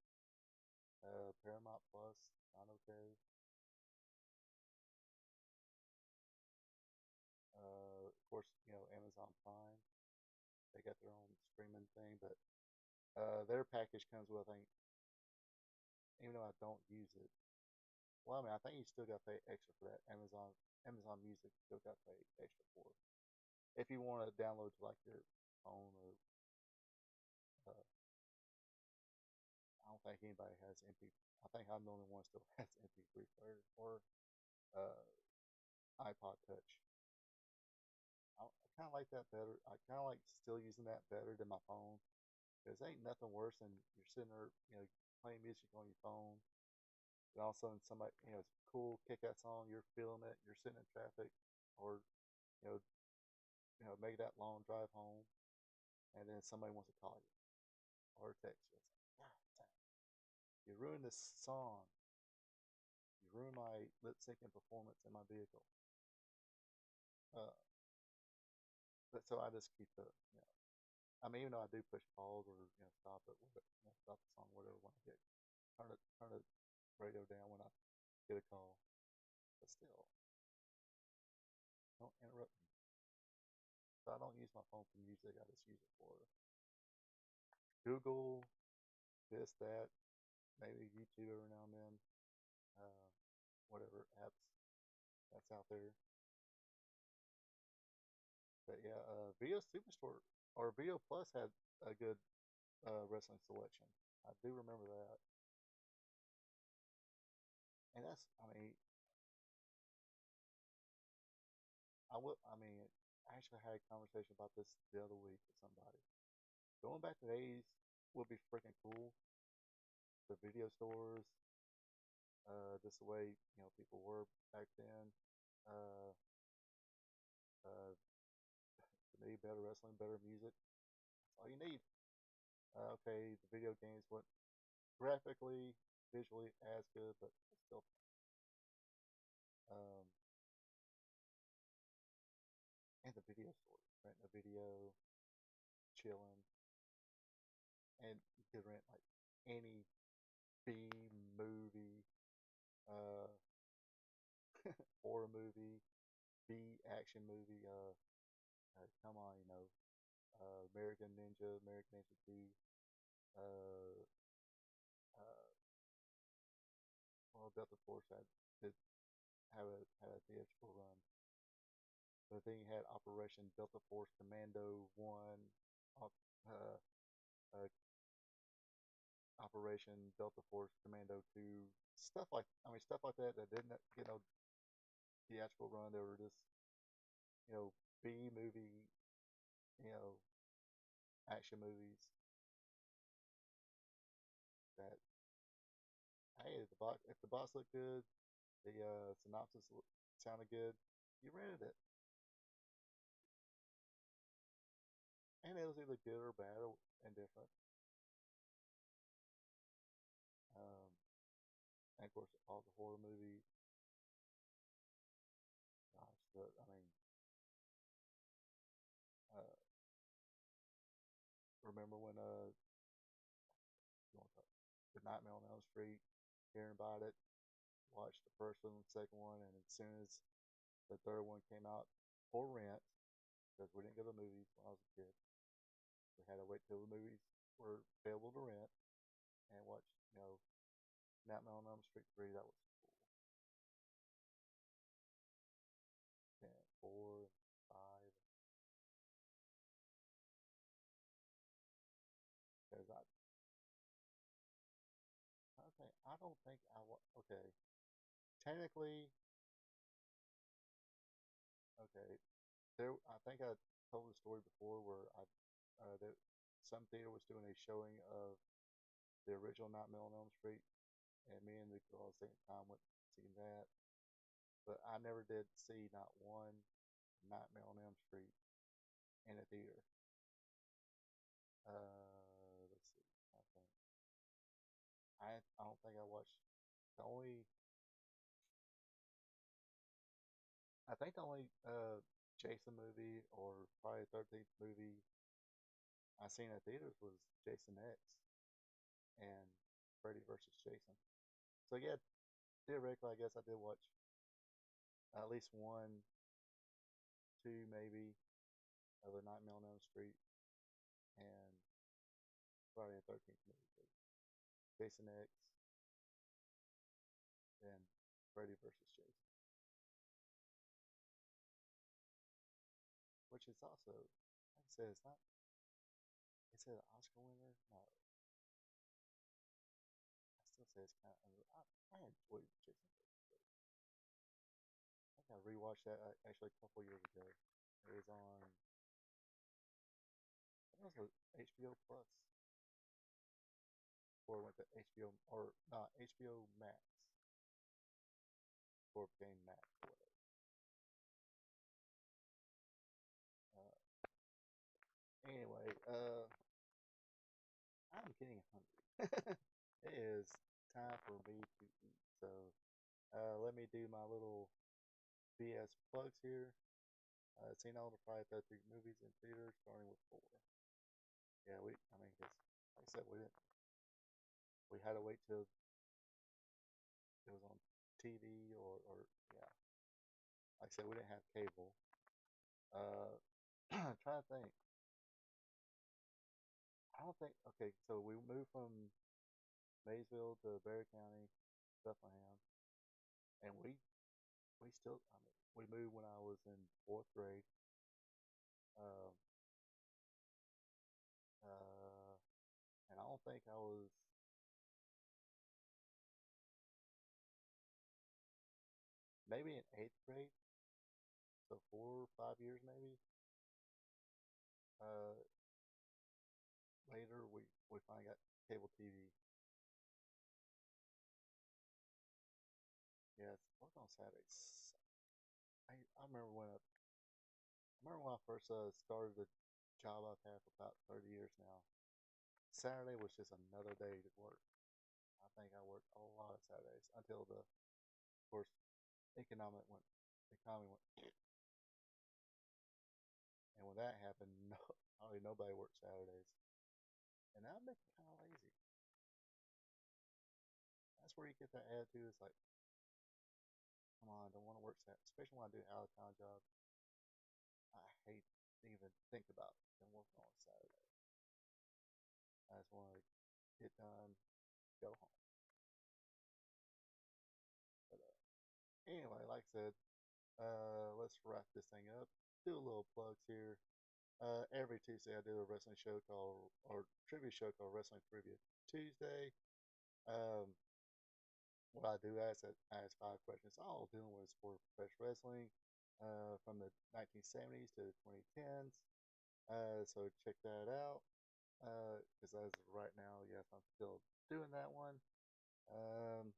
Paramount Plus not okay. fine. They got their own streaming thing, but their package comes with, I think, even though I don't use it. Well, I mean, I think you still got to pay extra for that. Amazon Music still got to pay extra for it. If you want to download to like your phone or I don't think anybody has MP. I think I'm the only one still has MP3 player or uh, iPod Touch. I kind of like that better. I kind of like still using that better than my phone because ain't nothing worse than you're sitting there, playing music on your phone, and all of a sudden somebody, it's cool, kick that song, you're feeling it, you're sitting in traffic, or you know, make that long drive home, and then somebody wants to call you or text you. It's like, God dang, you ruined this song. You ruined my lip syncing performance in my vehicle. Uh, but so I just keep I mean, even though I do push pause or stop it, stop the song, whatever, when I get turn the radio down when I get a call. But still, don't interrupt me. So I don't use my phone for music. I just use it for Google, this, that, maybe YouTube every now and then, uh, whatever apps that's out there. But yeah, Video Superstore or Video Plus had a good wrestling selection. I do remember that. And that's, I mean, I mean, I actually had a conversation about this the other week with somebody. Going back to the 80s would be freaking cool. The video stores, just the way people were back then. Uh, to me, better wrestling, better music. That's all you need. Okay, the video games weren't graphically, visually as good, but still. Um, and the video store, renting a video, chilling, and you could rent like any B movie, uh, horror movie, B action movie. Come on, American Ninja 2. Uh, uh, well, Delta Force did had a theatrical run, but then you had Operation Delta Force Commando 1, uh, uh, Operation Delta Force Commando 2, stuff like that that didn't get no theatrical run. They were just B movie, you know action movies that, hey, if the box looked good, the synopsis sounded good, you rented it, and it was either good or bad or indifferent. Um, and of course, all the horror movies. Gosh, I mean, uh, remember when the Nightmare on Elm Street, hearing about it, watched the first one, the second one, and as soon as the third one came out for rent, because we didn't go to the movies when I was a kid, we had to wait till the movies were available to rent and watch, Nightmare on Elm Street 3. That was cool. And 4, 5. Because I don't think okay. Technically, okay. I think I told the story before where some theater was doing a showing of the original Nightmare on Elm Street, and me and the girl at the same time went to see that. But I never did see not one Nightmare on Elm Street in a theater. Let's see. I don't think I watched the only. I think the only Jason movie or Friday the 13th movie I seen in theaters was Jason X and Freddy versus Jason. So yeah, theoretically, I guess I did watch at least one, two maybe of A Nightmare on Elm Street and Friday the 13th movie. Jason X and Freddy versus Jason. Which is also, like I said, it's not. Is it an Oscar winner? No. I still say it's kind of under. I enjoyed Jason versus Freddy. I think I rewatched that actually a couple years ago. It was on. I think it was HBO Plus. Or went to HBO or not HBO Max. Or became Max or whatever. Anyway, I'm getting hungry. It is time for me to eat. So let me do my little BS plugs here. Seen all the Friday 13 movies in theaters, starting with 4. Yeah, I mean, cause like I said, we had to wait till it was on TV or yeah. Like I said, we didn't have cable. Trying to think. I don't think. Okay, so we moved from Maysville to Berry County, Bethlehem, and we still. I mean, we moved when I was in 4th grade. Um, and I don't think I was. Maybe in 8th grade, so 4 or 5 years maybe. Uh, Later we finally got cable TV. Yes, work on Saturdays. I remember when I first started the job I've had for about 30 years now. Saturday was just another day to work. I think I worked a lot of Saturdays until of course, economy went, and when that happened, no, hardly nobody worked Saturdays, and that makes me kind of lazy. That's where you get that attitude. It's like, come on, I don't want to work Saturday, especially when I do out of town jobs. I hate to even think about it and working on Saturday. I just want to get done, go home. But anyway, like I said, let's wrap this thing up. Do a little plugs here. Every Tuesday I do a wrestling show called or trivia show called Wrestling Trivia Tuesday. Um, what I do is I ask 5 questions, all dealing with sport of professional wrestling, from the 1970s to the 2010s. So check that out. Because as of right now, yes, I'm still doing that one. Um,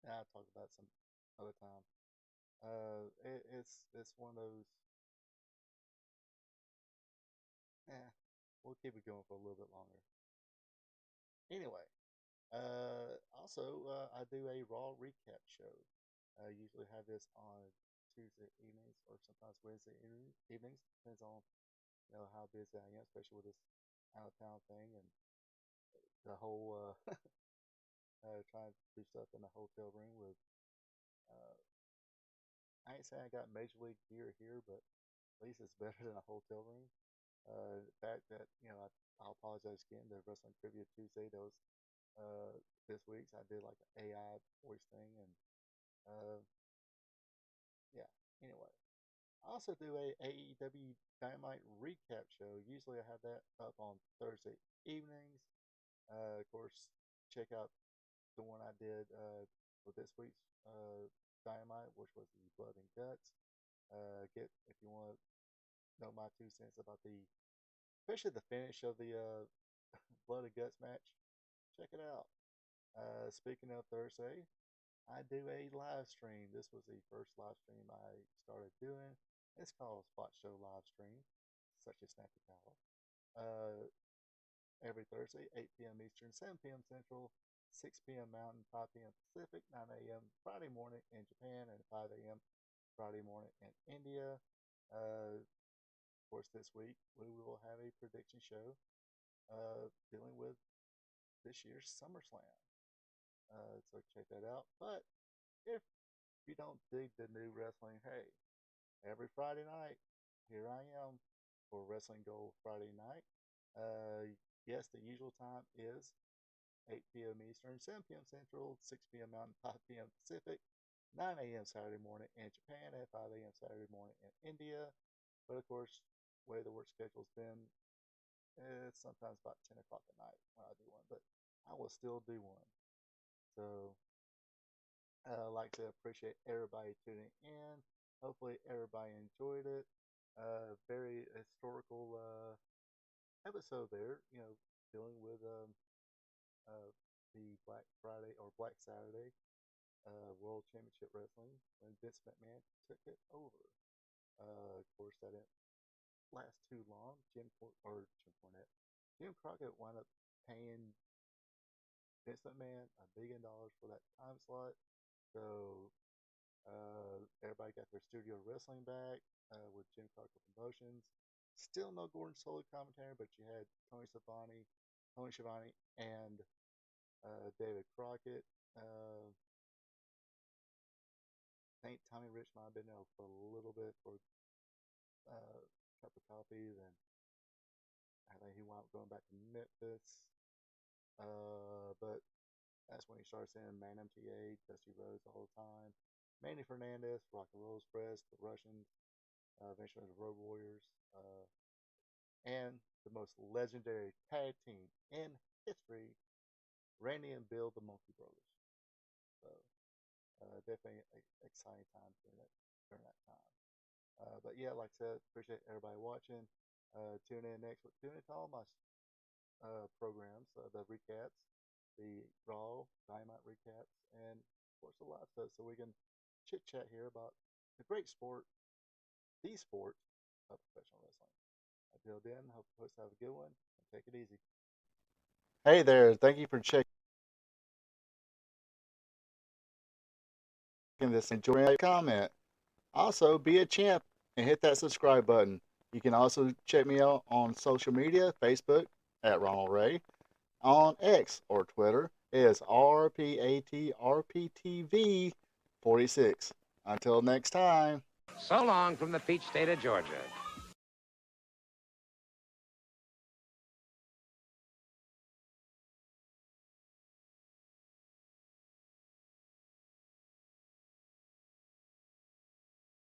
I'll talk about some other time. It's one of those. We'll keep it going for a little bit longer. Anyway, also I do a Raw recap show. I usually have this on Tuesday evenings or sometimes Wednesday evenings. Depends on how busy I am, especially with this out of town thing and the whole trying to do stuff in the hotel room with. Uh, I ain't saying I got major league gear here, but at least it's better than a hotel room. The fact that I'll apologize again. The Wrestling Trivia Tuesday, those this week's I did like an AI voice thing, and uh, yeah. Anyway, I also do a AEW Dynamite recap show. Usually I have that up on Thursday evenings. Of course, check out the one I did for this week's Dynamite, which was the Blood and Guts. Get if you want to know my 2 cents about especially the finish of the Blood and Guts match. Check it out. Speaking of Thursday, I do a live stream. This was the first live stream I started doing. It's called Spot Show Live Stream, such as Snappy Power. Every Thursday, 8 p.m. Eastern, 7 p.m. Central, 6 p.m. Mountain, 5 p.m. Pacific, 9 a.m. Friday morning in Japan, and 5 a.m. Friday morning in India. Of course, this week we will have a prediction show dealing with this year's SummerSlam. So check that out. But if you don't dig the new wrestling, hey, every Friday night here I am for Wrestling Gold Friday night. Yes, the usual time is 8 p.m. Eastern, 7 p.m. Central, 6 p.m. Mountain, 5 p.m. Pacific, 9 a.m. Saturday morning in Japan, and 5 a.m. Saturday morning in India. But of course, the way the work schedule's been, it's sometimes about 10 o'clock at night when I do one, but I will still do one. So, I'd like to appreciate everybody tuning in. Hopefully, everybody enjoyed it. Very historical episode there, dealing with the Black Friday or Black Saturday World Championship Wrestling when Vince McMahon took it over. Of course, that didn't last too long. Jim Crockett wound up paying Vince McMahon $1 billion for that time slot. So everybody got their studio wrestling back with Jim Crockett Promotions. Still no Gordon Solie commentary, but you had Tony Schiavone, and David Crockett. I think Tommy Rich might have been there for a little bit for a cup of coffee. Then I think he wound up going back to Memphis. But that's when he started seeing Man MTA, Dusty Rhodes all the time. Manny Fernandez, Rock and Roll Express, the Russians, eventually the Road Warriors, and the most legendary tag team in history, Randy and Bill, the Monkey Brothers. So definitely exciting times during that time. But yeah, like I said, appreciate everybody watching. Tune in next week. Tune in to all my programs, the recaps, the Raw, Dynamite recaps, and of course the live stuff, so we can chit chat here about the great sport, the sport of professional wrestling. Until then, hope you folks have a good one and take it easy. Hey there, thank you for checking this. Enjoy a comment. Also, be a champ and hit that subscribe button. You can also check me out on social media, Facebook at Ronald Ray, on X or Twitter is RPATRPTV46. Until next time. So long from the peach state of Georgia.